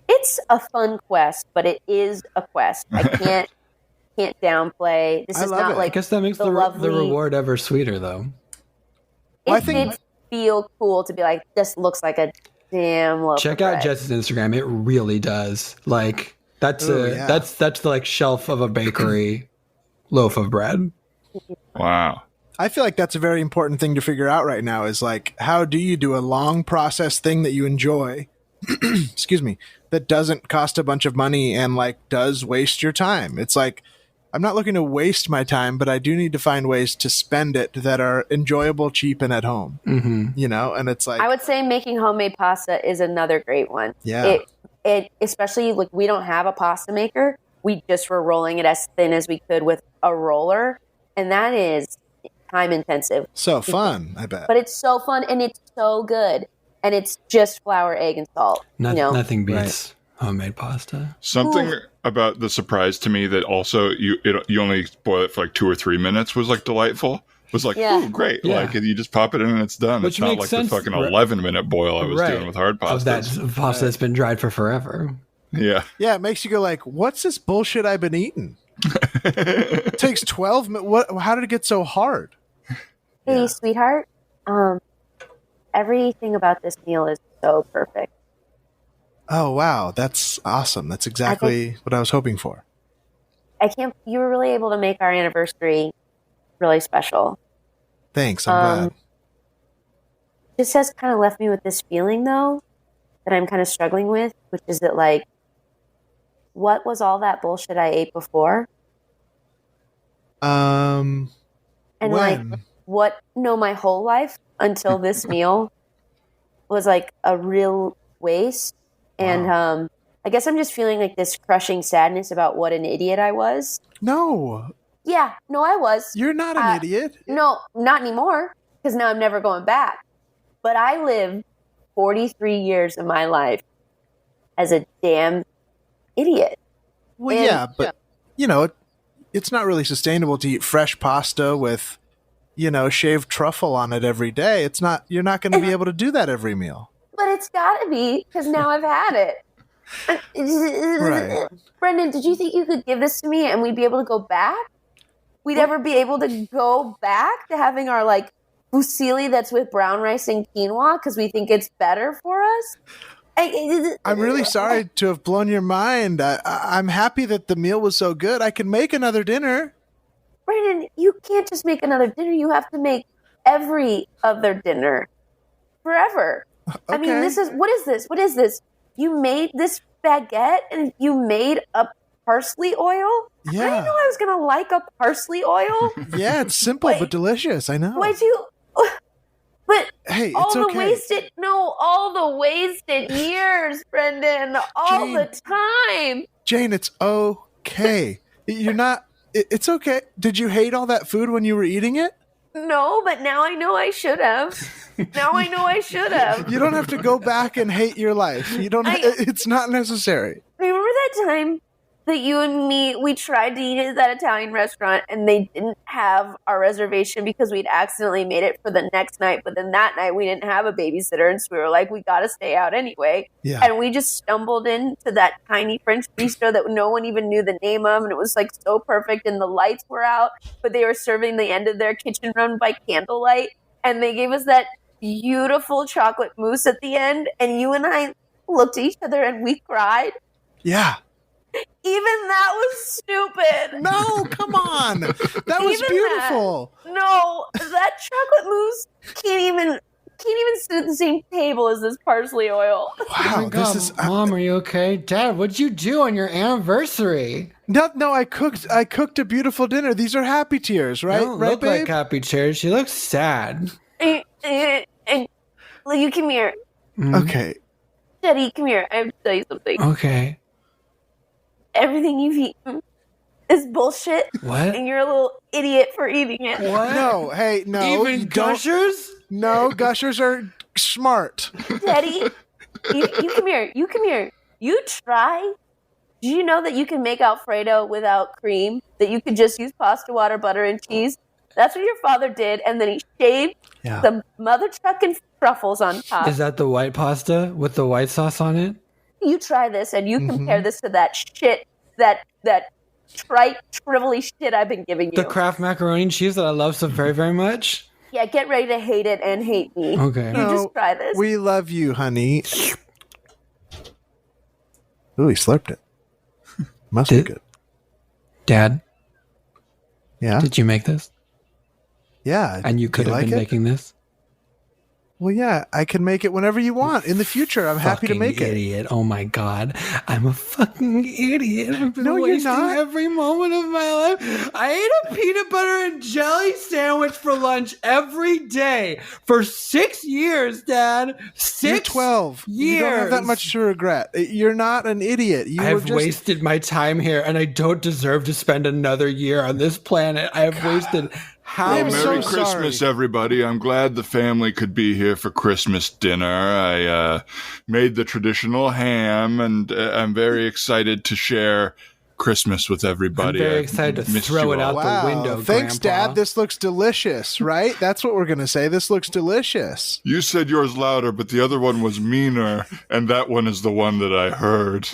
It's a fun quest, but it is a quest. I can't downplay. This is not I guess that makes the reward ever sweeter, though. It did feel cool to be this looks like a damn loaf. Check out Jess's Instagram; it really does. That's the shelf of a bakery loaf of bread. Wow. I feel that's a very important thing to figure out right now. Is how do you do a long process thing that you enjoy? Excuse me. That doesn't cost a bunch of money and does waste your time. It's I'm not looking to waste my time, but I do need to find ways to spend it that are enjoyable, cheap, and at home. You know, and it's like I would say making homemade pasta is another great one. Yeah. It especially like we don't have a pasta maker. We just were rolling it as thin as we could with a roller, and that is time intensive. so fun, I bet. But it's so fun and it's so good. And it's just flour, egg, and salt. Nothing beats homemade pasta. Something about the surprise to me that also you only boil it for like 2 or 3 minutes was like delightful. Was like, Yeah. ooh, great. Yeah. Like you just pop it in and it's done. Which It's not makes like sense. the fucking 11-minute boil I was doing with hard Of that pastas. pasta that's been dried for forever. Yeah. Yeah, it makes you go like, what's this bullshit I've been eating? It takes 12 minutes. What? How did it get so hard? Hey, sweetheart. Everything about this meal is so perfect. Oh, wow. That's awesome. That's exactly what I was hoping for. You were really able to make our anniversary really special. Thanks. I'm glad. This has kind of left me with this feeling, though, that I'm kind of struggling with, which is that, like, what was all that bullshit I ate before? And And, like, my whole life until this meal was, like, a real waste. And I guess I'm just feeling, like, this crushing sadness about what an idiot I was. No, Yeah, no, I was. you're not an idiot. No, not anymore, because now I'm never going back. But I lived 43 years of my life as a damn idiot. Well, And- yeah, but you know, it's not really sustainable to eat fresh pasta with, shaved truffle on it every day. It's not. You're not going to be able to do that every meal. But it's got to be, because now I've had it. Right. Brendan, did you think you could give this to me and we'd be able to go back? We'd ever be able to go back to having our, like, fusilli that's with brown rice and quinoa because we think it's better for us? I'm really sorry to have blown your mind. I'm happy that the meal was so good. I can make another dinner. Brendan, you can't just make another dinner. You have to make every other dinner forever. I mean, Okay. what is this? What is this? You made this baguette and you made a parsley oil? I didn't Yeah. know I was going to like a parsley oil. Yeah, it's simple Wait. but delicious. I know. Why'd you... But Hey, all it's the okay. all the wasted years, Brendan, all Jane. the time. Jane, it's okay. You're not. It's okay. Did you hate all that food when you were eating it? No, but now I know I should have. Now I know I should have. You don't have to go back and hate your life. You don't. It's not necessary. Remember that time that you and me, we tried to eat at that Italian restaurant and they didn't have our reservation because we'd accidentally made it for the next night. But then that night we didn't have a babysitter. And so we were like, we got to stay out anyway. Yeah. And we just stumbled into that tiny French bistro that no one even knew the name of. And it was like so perfect. And the lights were out, but they were serving the end of their kitchen run by candlelight. And they gave us that beautiful chocolate mousse at the end. And you and I looked at each other and we cried. Yeah. Even that was stupid. No, come on. That was Even beautiful. No, that chocolate mousse can't even sit at the same table as this parsley oil. Oh Wow, my God, this is Mom, are you okay? Dad, what'd you do on your anniversary? no. I cooked a beautiful dinner. These are happy tears, right? You don't Right, look babe? like happy tears. She looks sad. And you come here, Okay. Daddy. Come here. I have to tell you something. Okay. Everything you've eaten is bullshit, What? and you're a little idiot for eating it. What? No, hey, no. Even you don't- gushers? No, gushers are smart. Daddy, you come here. You come here. You try. Do you know that you can make Alfredo without cream? That you could just use pasta, water, butter, and cheese? That's what your father did, and then he shaved Yeah. the mother trucking truffles on top. Is that the white pasta with the white sauce on it? You try this, and you compare this to that shit, that trite, shrivelly shit I've been giving you. The Kraft macaroni and cheese that I love so very, very much? Yeah, get ready to hate it and hate me. Okay. You No, just try this. We love you, honey. Ooh, he slurped it. Must be Did- good. Dad, Yeah. did you make this? Yeah. And you Do could have like been it? making this? Well, yeah, I can make it whenever you want in the future. I'm happy to make Idiot. Oh my God. I'm a fucking idiot. I've been No, you're wasting not. every moment of my life. I ate a peanut butter and jelly sandwich for lunch every day for 6 years, Dad. 6 You're 12. years. You don't have that much to regret. You're not an idiot. I've wasted my time here, and I don't deserve to spend another year on this planet. I have wasted how I'm Merry so Christmas, sorry. everybody. I'm glad the family could be here for Christmas dinner. I made the traditional ham, and I'm very excited to share Christmas with everybody. I'm very I've excited to missed throw you it all. out the window, Thanks, Grandpa. Dad. This looks delicious, right? That's what we're going to say. This looks delicious. You said yours louder, but the other one was meaner, and that one is the one that I heard.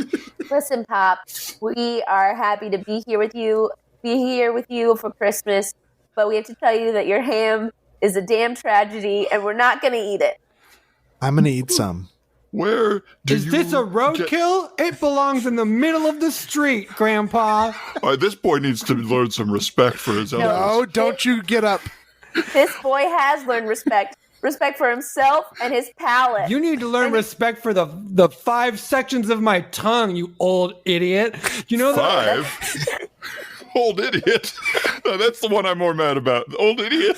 Listen, Pop, we are happy to be here with you for Christmas, but we have to tell you that your ham is a damn tragedy, and we're not going to eat it. I'm going to eat some. Where do Is you this a roadkill? It belongs in the middle of the street, Grandpa. This boy needs to learn some respect for his elders. Oh, don't you get up. This boy has learned respect for himself and his palate. You need to learn respect for the 5 sections of my tongue, you old idiot. You know that? 5? Old idiot. No, that's the one I'm more mad about. Old idiot.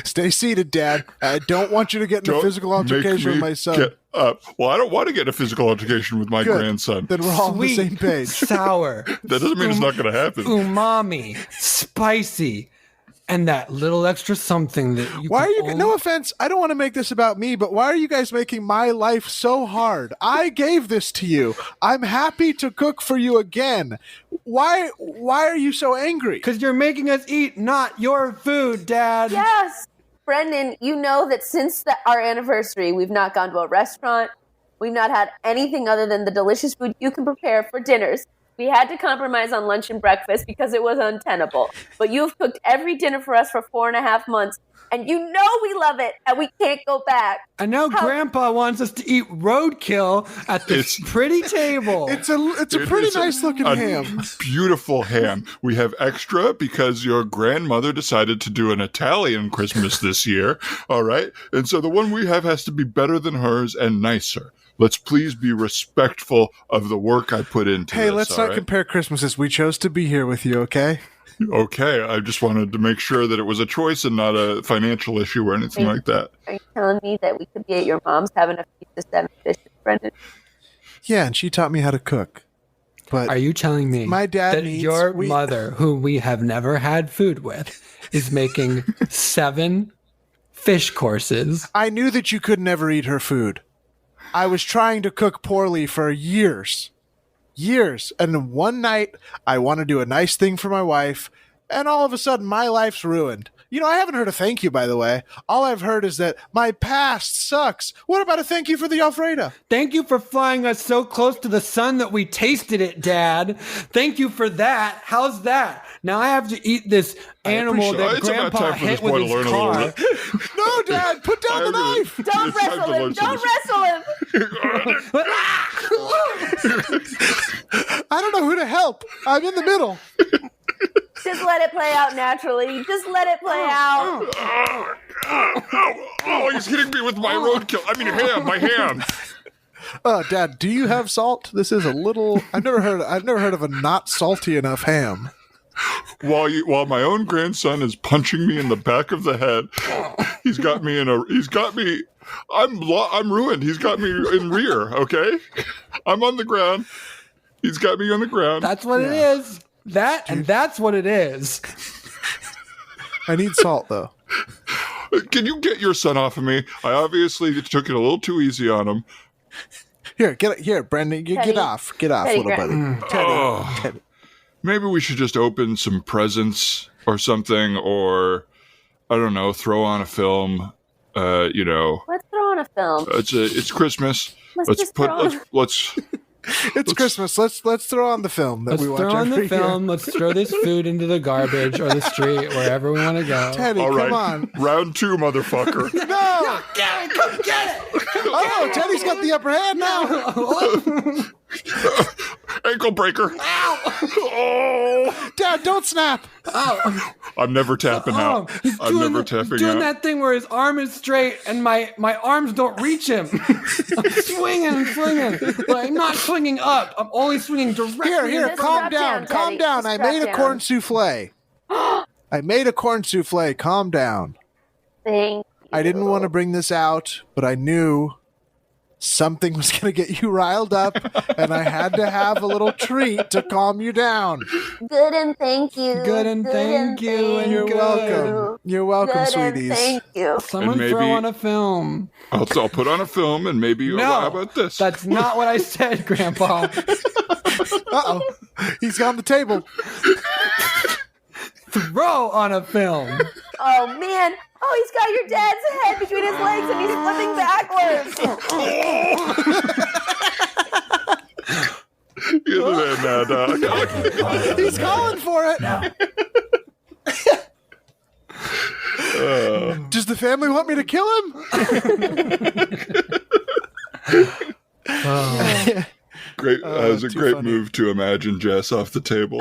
Stay seated, Dad. I don't want you to get in a Don't physical altercation make with me my son. Get up. Well, I don't want to get in a physical altercation with my Good. grandson. Then we're all on the Sweet, same page. sour, That doesn't mean it's not going to happen. umami, spicy, and that little extra something that you Why are can you? only- No offense. I don't want to make this about me, but why are you guys making my life so hard? I gave this to you. I'm happy to cook for you again. Why are you so angry? Because you're making us eat not your food, Dad. Yes, Brendan, you know that since our anniversary, we've not gone to a restaurant. We've not had anything other than the delicious food you can prepare for dinners. We had to compromise on lunch and breakfast because it was untenable. But you've cooked every dinner for us for 4.5 months, and you know we love it, and we can't go back. And now Grandpa wants us to eat roadkill at this pretty table. It's a pretty nice looking ham. Beautiful ham. We have extra because your grandmother decided to do an Italian Christmas this year. All right. And so the one we have has to be better than hers and nicer. Let's please be respectful of the work I put into Hey, this. let's all not right? compare Christmases. We chose to be here with you, okay? Okay. I just wanted to make sure that it was a choice and not a financial issue or anything like that. Are you telling me that we could be at your mom's having a feast of 7 dishes, Brendan? Yeah, and she taught me how to cook. But Are you telling me My dad that needs- your we- mother, who we have never had food with, is making 7 fish courses? I knew that you could never eat her food. I was trying to cook poorly for years. And one night, I want to do a nice thing for my wife, and all of a sudden, my life's ruined. You know, I haven't heard a thank you, by the way. All I've heard is that my past sucks. What about a thank you for the Alfredo? Thank you for flying us so close to the sun that we tasted it, Dad. Thank you for that. How's that? Now I have to eat this animal appreciate- that it's about Grandpa time for hit this with boy to his learn a little car. bit. No, Dad, put down the I knife. Don't It's time to wrestle him! learn Don't wrestle him! I don't know who to help. I'm in the middle. Just let it play out naturally. Just let it play out. Oh, he's hitting me with my roadkill. I mean, my ham. Dad, do you have salt? This is a little. I've never heard of a not salty enough ham. While my own grandson is punching me in the back of the head, he's got me. I'm ruined. He's got me in rear. Okay, I'm on the ground. He's got me on the ground. That's what it is. That's what it is. I need salt though. Can you get your son off of me? I obviously took it a little too easy on him. Here, Brendan. Get Teddy. off, Teddy, little buddy. Teddy. Maybe we should just open some presents or something, or I don't know, throw on a film. Let's throw on a film. It's Christmas. Let's just throw on- Let's It's Christmas. Let's throw on the film that Let's we watch throw on every the film. Let's throw this food into the garbage or the street, wherever we want to go. year. Teddy, all right. come on. Round 2, motherfucker. No. Get it! Come get it! Oh, Teddy's got the upper hand now. Ankle breaker. Oh, Dad, don't snap. Oh, I'm never tapping out. He's I'm never tapping doing out. that thing where his arm is straight and my arms don't reach him. I'm swinging and swinging. But I'm not swinging up. I'm only swinging directly. Here, Just calm strap down, down, calm Teddy. down. Just I strap made a down. corn souffle. I made a corn souffle. Calm down. Thank you. I didn't want to bring this out, but I knew something was going to get you riled up, and I had to have a little treat to calm you down. Good and thank you. Good and thank you, and You're good. welcome. You're welcome, Good sweeties. and thank you. Someone maybe- throw on a film. I'll put on a film and maybe. No, how about this? That's not what I said, Grandpa. Uh-oh. He's on the table. Throw on a film. Oh man! Oh, he's got your dad's head between his legs and he's flipping backwards. You're the man now, dog. He's calling for it. Does the family want me to kill him? Great. That was a too great funny. move to imagine Jess off the table.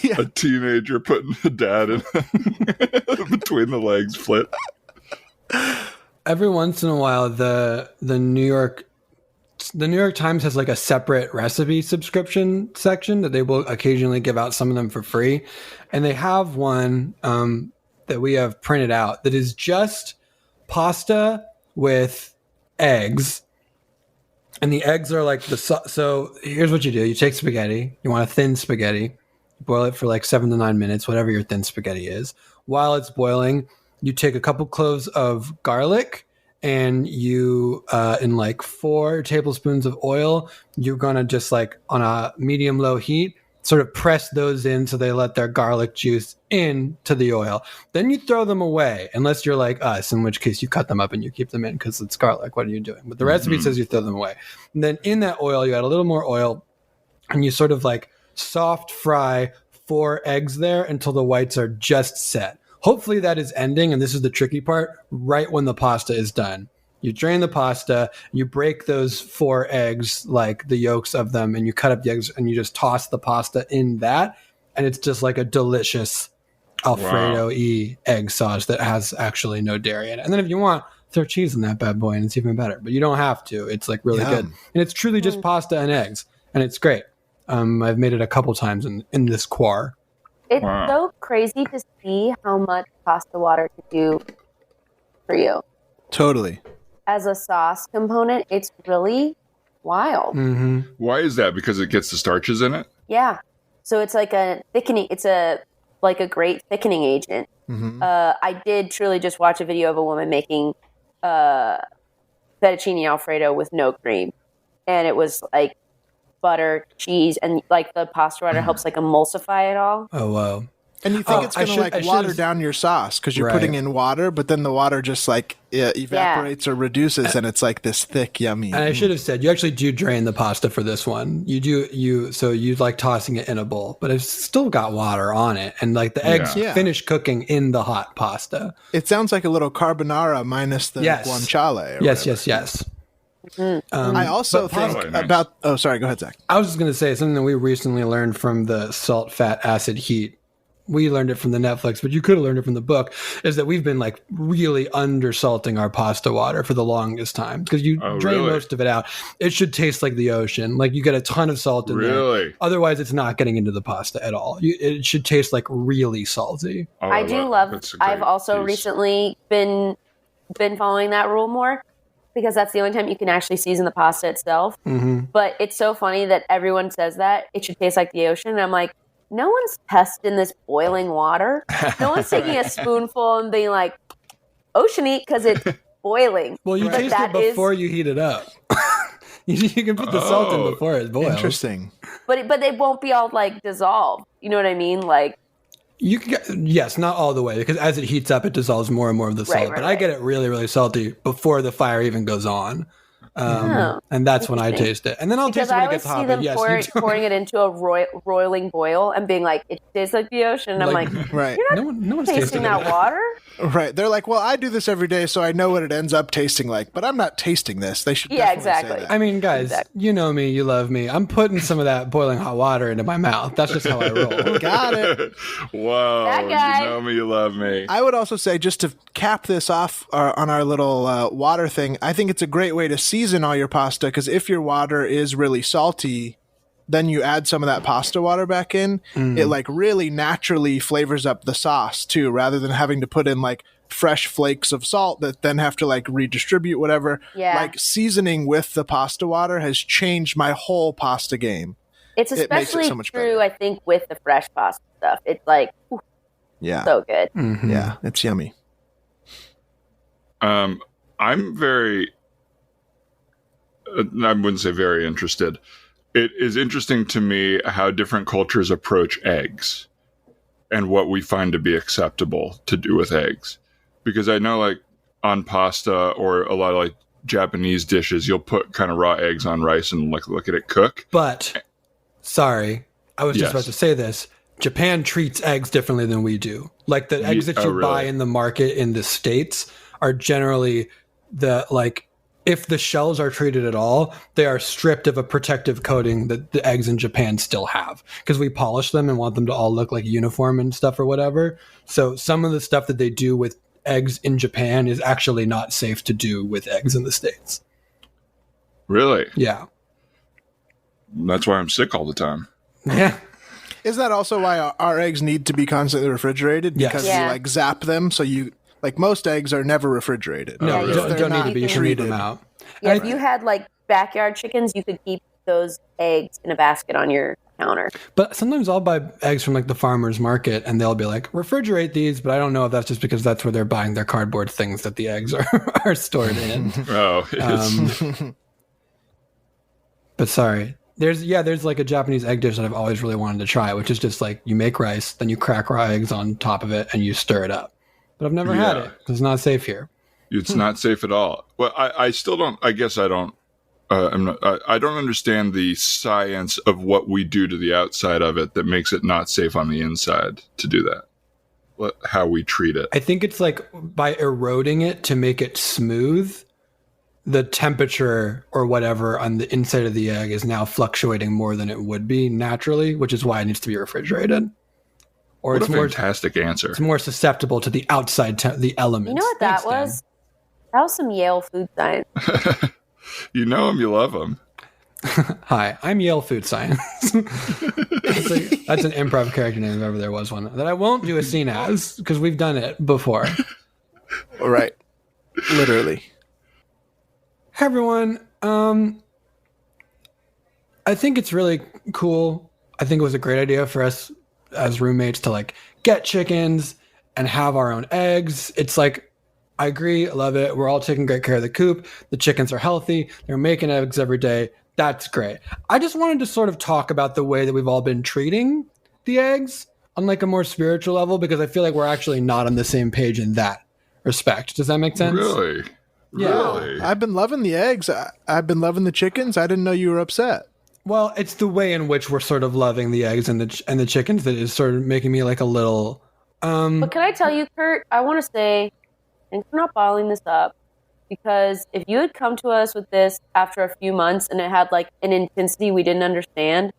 Yeah. A teenager putting the dad in between the legs, flit. Every once in a while, the New York Times has like a separate recipe subscription section that they will occasionally give out some of them for free, and they have one that we have printed out that is just pasta with eggs. And the eggs are like so here's what you do. You take spaghetti. You want a thin spaghetti. Boil it for like 7 to 9 minutes, whatever your thin spaghetti is. While it's boiling, you take a couple cloves of garlic and you, in like 4 tablespoons of oil, you're going to just like on a medium low heat, sort of press those in so they let their garlic juice into the oil. Then you throw them away, unless you're like us, in which case you cut them up and you keep them in because it's garlic. What are you doing? But the recipe says you throw them away. And then in that oil, you add a little more oil and you sort of like soft fry 4 eggs there until the whites are just set. Hopefully that is ending, and this is the tricky part, right when the pasta is done. You drain the pasta, you break those 4 eggs, like the yolks of them, and you cut up the eggs and you just toss the pasta in that. And it's just like a delicious Alfredo-y egg sauce that has actually no dairy in it. And then if you want, throw cheese in that bad boy and it's even better. But you don't have to. It's like really good. And it's truly just pasta and eggs. And it's great. I've made it a couple times in this quar. It's so crazy to see how much pasta water can do for you. Totally. As a sauce component, it's really wild. Mm-hmm. Why is that? Because it gets the starches in it? Yeah. So it's like a thickening. It's a great thickening agent. Mm-hmm. I did truly just watch a video of a woman making fettuccine Alfredo with no cream, and it was like butter, cheese, and like the pasta water helps like emulsify it all. Oh, wow. And you think it's I going to should- I like should water have- down your sauce because you're Right. putting in water, but then the water just like evaporates or reduces, and it's like this thick, yummy. And I should have said, you actually do drain the pasta for this one. So you like tossing it in a bowl, but it's still got water on it. And like the eggs Yeah. finish cooking in the hot pasta. It sounds like a little carbonara minus the Yes. guanciale. or Yes, whatever. yes. I also but think possibly nice. about. Oh, sorry. Go ahead, Zach. I was just going to say something that we recently learned from the salt, fat, acid, heat. We learned it from the Netflix, but you could have learned it from the book, is that we've been like really undersalting our pasta water for the longest time because you drain really? most of it out. It should taste like the ocean. Like you get a ton of salt in there. Really? Otherwise, it's not getting into the pasta at all. It should taste like really salty. Oh, I do love. that's a great I've also piece. recently been following that rule more because that's the only time you can actually season the pasta itself. Mm-hmm. But it's so funny that everyone says that it should taste like the ocean. And I'm like, no one's testing this boiling water. No one's taking a spoonful and being like, oceany, because it's boiling. Well, you But taste it that is- before you heat it up. You can put the salt in before it boils. Interesting. But they won't be all like dissolved. You know what I mean? Like, You can get, yes, not all the way, because as it heats up, it dissolves more and more of the salt. Right, but right, I get it really, really salty before the fire even goes on. And that's when I taste it. And then I'll taste it when it gets hot. But yes, pouring it into a roiling boil and being like, it tastes like the ocean. And I'm like, right. You're not no one's tasting that water? Right. They're like, well, I do this every day, so I know what it ends up tasting like, but I'm not tasting this. They should definitely say that. I mean, guys, you know me, you love me. I'm putting some of that boiling hot water into my mouth. That's just how I roll. Got it. Whoa. That guy. You know me, you love me. I would also say, just to cap this off on our little water thing, I think it's a great way to season all your pasta, because if your water is really salty, then you add some of that pasta water back in. It like really naturally flavors up the sauce too, rather than having to put in like fresh flakes of salt that then have to like redistribute whatever. Yeah. Like seasoning with the pasta water has changed my whole pasta game. It's especially so much true, better. I think, with the fresh pasta stuff. It's like, so good. Mm-hmm. Yeah, it's yummy. I'm very, I wouldn't say very interested. It is interesting to me how different cultures approach eggs and what we find to be acceptable to do with eggs. Because I know, like, on pasta or a lot of, like, Japanese dishes, you'll put kind of raw eggs on rice and, like, look at it cook. But, sorry, I was just about to say this. Japan treats eggs differently than we do. Like, the eggs that you buy in the market in the States are generally if the shells are treated at all, they are stripped of a protective coating that the eggs in Japan still have, because we polish them and want them to all look like uniform and stuff or whatever. So some of the stuff that they do with eggs in Japan is actually not safe to do with eggs in the States. Really? Yeah. That's why I'm sick all the time. Yeah. Isn't that also why our eggs need to be constantly refrigerated? Because you like zap them, so you... Like, most eggs are never refrigerated. No, you don't need to be. You can leave them out. Yeah, if you had, like, backyard chickens, you could keep those eggs in a basket on your counter. But sometimes I'll buy eggs from, like, the farmer's market, and they'll be like, refrigerate these, but I don't know if that's just because that's where they're buying their cardboard things that the eggs are stored in. But sorry. There's, like, a Japanese egg dish that I've always really wanted to try, which is just, like, you make rice, then you crack raw eggs on top of it, and you stir it up. But I've never had it. It's not safe here. It's not safe at all. Well, I still don't. I guess I don't. I don't understand the science of what we do to the outside of it that makes it not safe on the inside to do that. How we treat it. I think it's like by eroding it to make it smooth, the temperature or whatever on the inside of the egg is now fluctuating more than it would be naturally, which is why it needs to be refrigerated. Or what it's a fantastic answer. It's more susceptible to the outside, the elements. You know what that was? That was some Yale food science. You know him, you love him. Hi, I'm Yale Food Science. That's an improv character name if ever there was one. That I won't do a scene as, because we've done it before. Right. Literally. Hey, everyone. I think it's really cool. I think it was a great idea for us as roommates to like get chickens and have our own eggs. It's like, I agree, I love it. We're all taking great care of the coop. The chickens are healthy. They're making eggs every day. That's great. I just wanted to sort of talk about the way that we've all been treating the eggs on like a more spiritual level, because I feel like we're actually not on the same page in that respect. Does that make sense? Really? Yeah. Really? I've been loving the eggs. I've been loving the chickens. I didn't know you were upset. Well, it's the way in which we're sort of loving the eggs and the chickens that is sort of making me like a little. But can I tell you, Kurt? I want to say, thanks for not bottling this up, because if you had come to us with this after a few months and it had like an intensity we didn't understand,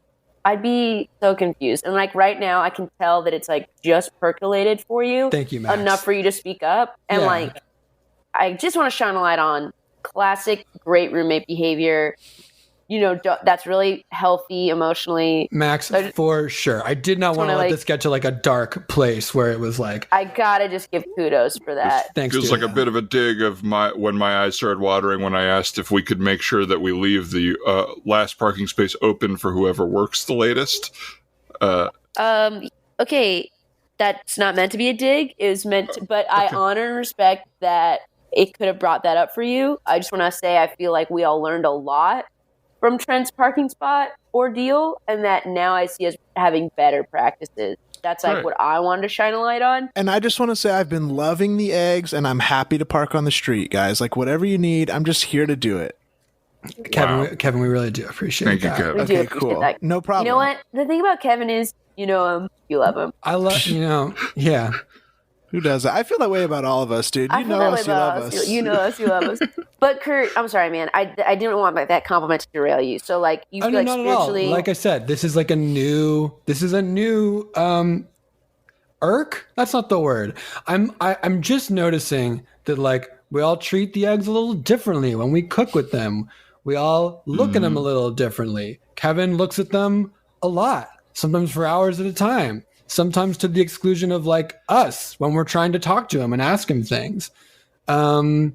I'd be so confused. And like right now, I can tell that it's like just percolated for you. Thank you, Max. Enough for you to speak up. And like, I just want to shine a light on classic great roommate behavior. You know, that's really healthy emotionally. Max, for sure. I did not want to let this get to like a dark place where it was like... I gotta just give kudos for that. Thanks, It was like a bit of a dig of when my eyes started watering when I asked if we could make sure that we leave the last parking space open for whoever works the latest. Okay, that's not meant to be a dig. It was meant to, but I honor and respect that it could have brought that up for you. I just want to say I feel like we all learned a lot from Trent's parking spot ordeal, and that now I see us having better practices. That's like what I wanted to shine a light on. And I just want to say I've been loving the eggs, and I'm happy to park on the street, guys. Like, whatever you need, I'm just here to do it. Kevin, we really do appreciate Thank you, that. Kevin. We do Okay, appreciate cool. that. No problem. You know what? The thing about Kevin is, you know him, you love him. I love, yeah. Who does that? I feel that way about all of us, dude. I You feel know that way us, you about love us. us. You know us, you love us. But Kurt, I'm sorry, man. I didn't want that compliment to derail you. So like you feel like not at all. spiritually. Like I said, this is a new irk. That's not the word. I'm just noticing that like we all treat the eggs a little differently when we cook with them. We all look at them a little differently. Kevin looks at them a lot, sometimes for hours at a time, sometimes to the exclusion of like us when we're trying to talk to him and ask him things. Kevin's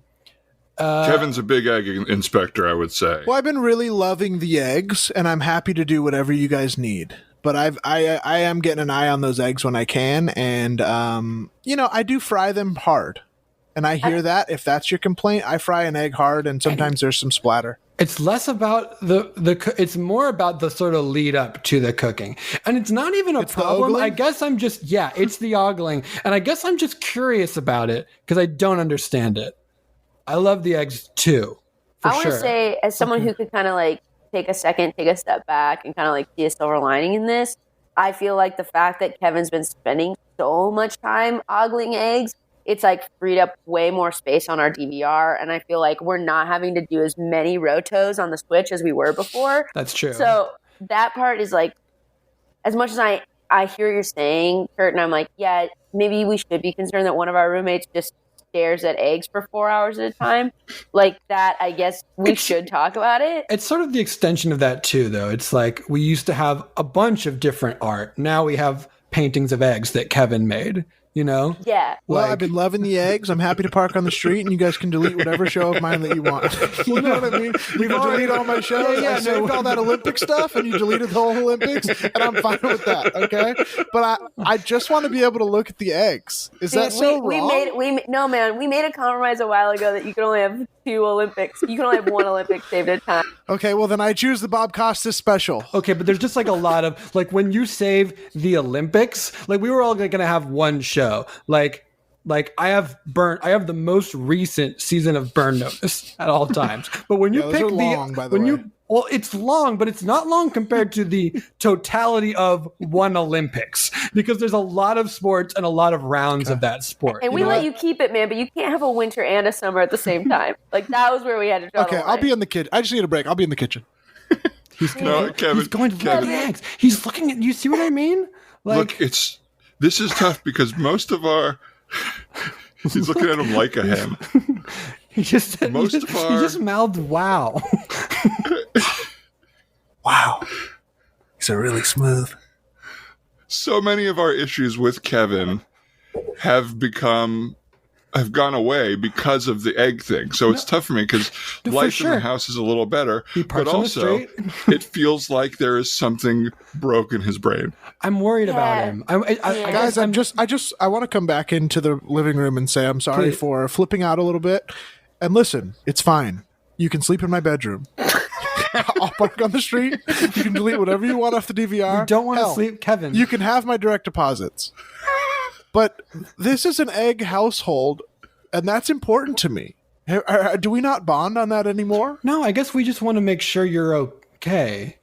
a big egg inspector, I would say. Well, I've been really loving the eggs, and I'm happy to do whatever you guys need. But I am getting an eye on those eggs when I can, and I do fry them hard. And I hear that if that's your complaint, I fry an egg hard, and sometimes there's some splatter. It's less about it's more about the sort of lead up to the cooking. And it's not even a problem. I guess I'm just, it's the ogling. And I guess I'm just curious about it because I don't understand it. I love the eggs too. I want to say, as someone who could kind of like take a second, take a step back and kind of like see a silver lining in this, I feel like the fact that Kevin's been spending so much time ogling eggs, it's like freed up way more space on our DVR. And I feel like we're not having to do as many rotos on the Switch as we were before. That's true. So that part is like, as much as I hear you're saying, Kurt, and I'm like, yeah, maybe we should be concerned that one of our roommates just stares at eggs for 4 hours at a time. Like that, I guess we should talk about it. It's sort of the extension of that too, though. It's like we used to have a bunch of different art. Now we have paintings of eggs that Kevin made. Yeah. Well, I've been loving the eggs. I'm happy to park on the street, and you guys can delete whatever show of mine that you want. You know what I mean? You can delete all my shows. I saved all that Olympic stuff, and you deleted the whole Olympics, and I'm fine with that, okay? But I just want to be able to look at the eggs. Is that so wrong? No, man. We made a compromise a while ago that you can only have 2 Olympics. You can only have 1 Olympic saved at a time. Okay, well, then I choose the Bob Costas special. Okay, but there's just like a lot of, like when you save the Olympics, like we were all going to have one show. Like I have the most recent season of Burn Notice at all times. But when you pick it's long, but it's not long compared to the totality of one Olympics because there's a lot of sports and a lot of rounds of that sport. And we let you keep it, man, but you can't have a winter and a summer at the same time. Like that was where we had to draw the line. I'll be in the kitchen. I just need a break. I'll be in the kitchen. He's going to look at the eggs. He's looking at, you see what I mean? Look, this is tough because most of our he's looking at him like a hen. He just mouthed wow. Wow. These are really smooth. So many of our issues with Kevin have gone away because of the egg thing. So it's tough for me because life in the house is a little better, but also it feels like there is something broke in his brain. I'm worried about him. I want to come back into the living room and say I'm sorry for flipping out a little bit. And listen, it's fine. You can sleep in my bedroom. I'll park on the street. You can delete whatever you want off the DVR. You don't want to sleep, Kevin. You can have my direct deposits. But this is an egg household, and that's important to me. Do we not bond on that anymore? No, I guess we just want to make sure you're okay.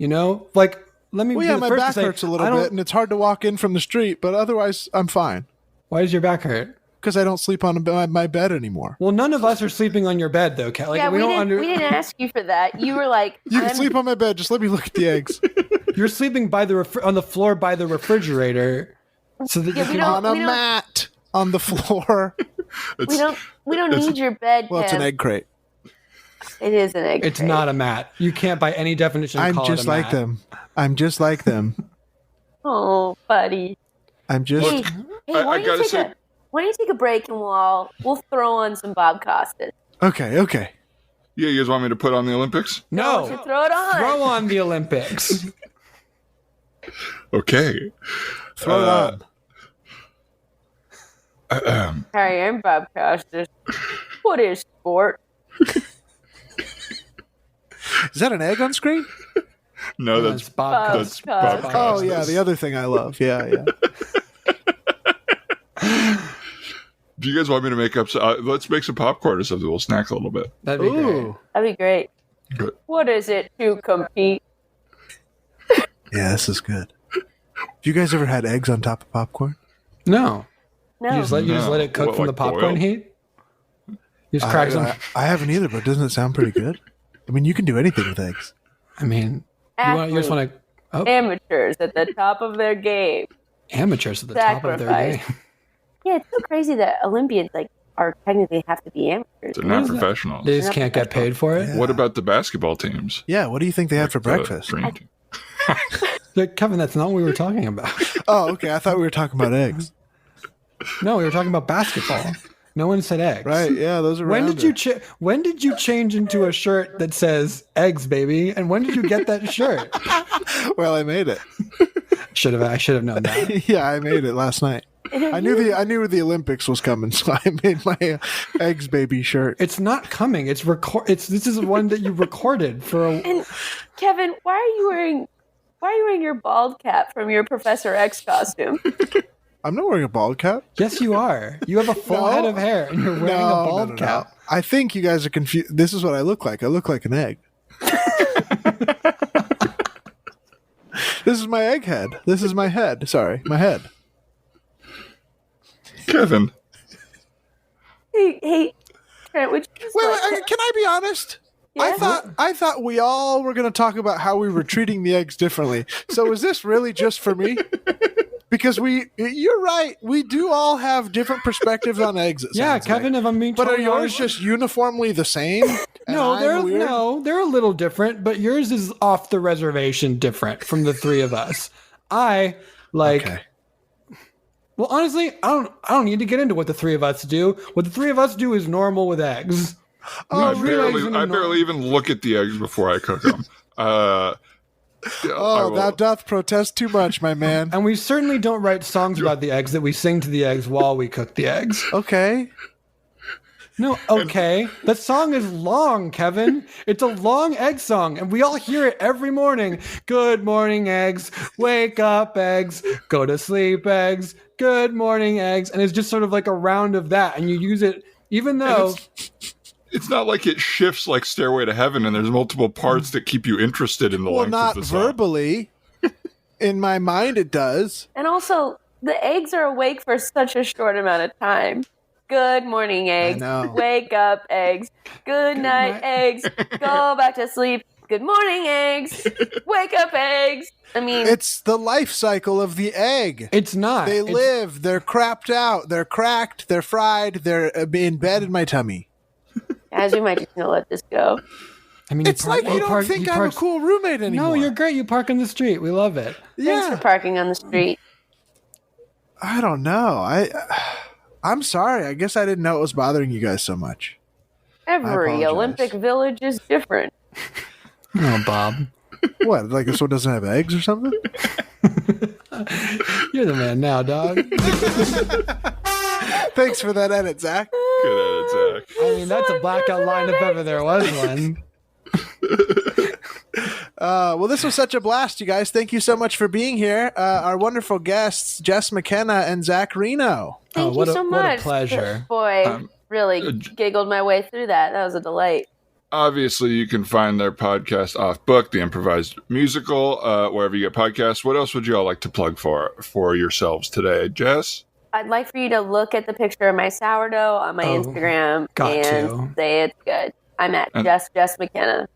Like let me. Well, yeah, my back hurts a little bit, and it's hard to walk in from the street. But otherwise, I'm fine. Why does your back hurt? Because I don't sleep on my bed anymore. Well, none of us are sleeping on your bed, though, Kat. Like, we didn't ask you for that. You were like, you can sleep on my bed. Just let me look at the eggs. You're sleeping on the floor by the refrigerator. So that you can on a mat on the floor. We don't need your bed. Well, it's an egg crate. It is an egg crate. It's not a mat. You can't by any definition I'm call just it a like mat. them. I'm just like them. Oh, buddy. I'm just. Hey, why don't you take a break and we'll throw on some Bob Costas. Okay. Yeah, you guys want me to put on the Olympics? No. Throw it on. Throw on the Olympics. Okay. Throw it on. Hi, I'm Bob Costas. What is sport? Is that an egg on screen? No, that's Bob Costas. Bob Costas. Oh, yeah, the other thing I love. Yeah. Do you guys want me to make up? Let's make some popcorn or something. We'll snack a little bit. That'd be great. That'd be great. What is it to compete? Yeah, this is good. Have you guys ever had eggs on top of popcorn? No. No. You just let it cook What, from like the popcorn boiled? heat? You just crack some. I haven't either, but doesn't it sound pretty good? I mean, you can do anything with eggs. I mean, you just want to. Oh, Amateurs at the top of their game. amateurs at the top of their Sacrifice. game. Yeah, it's so crazy that Olympians are technically have to be amateurs. They're not professionals. They just can't get paid for it. Yeah. What about the basketball teams? Yeah, what do you think they had for The breakfast? dream team. Like, Kevin, that's not what we were talking about. Oh, okay. I thought we were talking about eggs. No, we were talking about basketball. No one said eggs. Right? Yeah, those are. When did you change into a shirt that says eggs, baby? And when did you get that shirt? Well, I made it. I should have known that. Yeah, I made it last night. I knew the Olympics was coming, so I made my eggs baby shirt. It's not coming. This is one that you recorded for a. And Kevin, why are you wearing your bald cap from your Professor X costume? I'm not wearing a bald cap. Yes, you are. You have a full No. head of hair, and you're wearing a bald cap. I think you guys are confused. This is what I look like. I look like an egg. This is my egg head. This is my head. Sorry, my head. Kevin. Hey, Trent, would you just Wait, can I be honest? Yeah? I thought we all were going to talk about how we were treating the eggs differently. So is this really just for me? Because you're right. We do all have different perspectives on eggs. Yeah, Sounds Kevin, like. if I'm being But are totally yours honest- just uniformly the same? And I'm weird? they're a little different, but yours is off the reservation different from the three of us. Okay. Well, honestly, I don't need to get into what the three of us do. What the three of us do is normal with eggs. I realizing barely even look at the eggs before I cook them. Thou doth protest too much, my man. And we certainly don't write songs about the eggs that we sing to the eggs while we cook the eggs. Okay. No, okay. The song is long, Kevin. It's a long egg song, and we all hear it every morning. Good morning, eggs. Wake up, eggs. Go to sleep, eggs. Good morning, eggs. And it's just sort of like a round of that, and you use it even though... It's not like it shifts like Stairway to Heaven and there's multiple parts that keep you interested in the Well, length not of the song. verbally. In my mind, it does. And also, the eggs are awake for such a short amount of time. Good morning, eggs. know. Wake up, eggs. Good night, eggs. Go back to sleep. Good morning, eggs. Wake up, eggs. I mean, It's the life cycle of the egg. It's not. They It's- live, they're crapped out, they're cracked, they're fried, they're in bed in my tummy. as we might just gonna let this go. I mean, It's like you don't think I'm a cool roommate anymore. No, you're great. You park in the street. We love it. Thanks for parking on the street. I don't know. I'm sorry. I guess I didn't know it was bothering you guys so much. Every apologize. Olympic village is different. Oh, Bob. What? Like this one doesn't have eggs or something? You're the man now, dog. Thanks for that edit, Zach. Good edit, Zach. I mean, that's a blackout line if ever there was one. Well, this was such a blast, you guys. Thank you so much for being here. Our wonderful guests, Jess McKenna and Zach Reino. Thank what you a- so what a much. pleasure. Boy, really giggled my way through that. That was a delight. Obviously, you can find their podcast Off Book, the improvised musical, wherever you get podcasts. What else would you all like to plug for yourselves today, Jess? I'd like for you to look at the picture of my sourdough on my Instagram got and to. say it's good. I'm at And- Jess McKenna.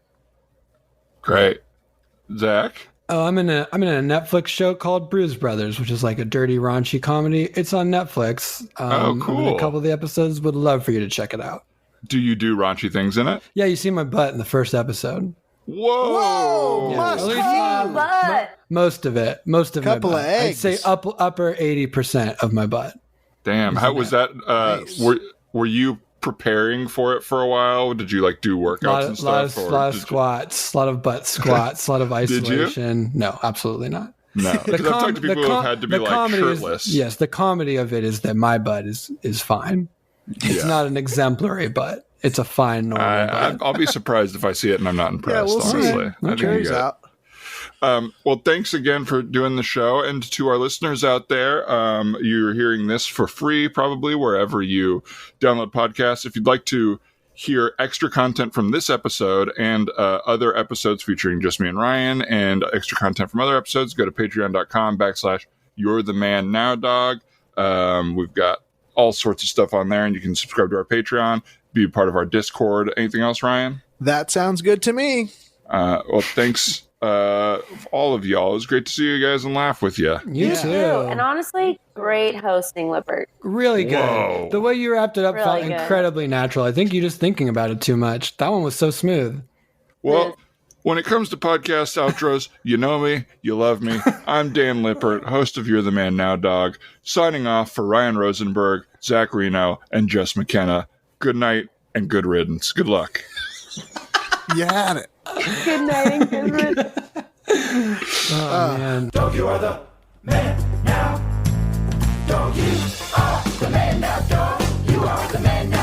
Great, Zach. Oh, I'm in a Netflix show called Bruise Brothers, which is like a dirty, raunchy comedy. It's on Netflix. I'm in cool. a couple of the episodes. Would love for you to check it out. Do you do raunchy things in it? Yeah, you see my butt in the first episode. Whoa! Yeah. Must At least, be. But Most of it. Most of Couple my of butt. I'd eggs. say upper 80% of my butt. Damn, how was that? Nice. Were you preparing for it for a while? Did you like do workouts and stuff? or lot of did you- squats, a lot of butt squats, a lot of Did you? isolation. No, absolutely not. No, because I've talked to people who have had to be like comedy shirtless. Yes, the comedy of it is that my butt is fine. It's Yeah. not an exemplary butt. It's a fine normal butt. I'll be surprised if I see it and I'm not impressed. Yeah, we'll see. honestly. I think you Turns got it. out. Well, thanks again for doing the show. And to our listeners out there, you're hearing this for free, probably wherever you download podcasts. If you'd like to hear extra content from this episode and other episodes featuring just me and Ryan, and extra content from other episodes, go to patreon.com/You're the Man Now Dog. We've got all sorts of stuff on there, and you can subscribe to our Patreon, be a part of our Discord. Anything else, Ryan? That sounds good to me. Well, thanks all of y'all. It was great to see you guys and laugh with you. You too. And honestly, great hosting, Lippert. Really good. Whoa. The way you wrapped it up felt Really good. incredibly natural. I think you're just thinking about it too much. That one was so smooth. Well, when it comes to podcast outros, you know me, you love me. I'm Dan Lippert, host of You're the Man Now Dog, signing off for Ryan Rosenberg, Zach Reino, and Jess McKenna. Good night and good riddance. Good luck. You had it. Good night and good riddance. Oh, man. Dog, you are the man now. Dog, you are the man now. Dog, you are the man now.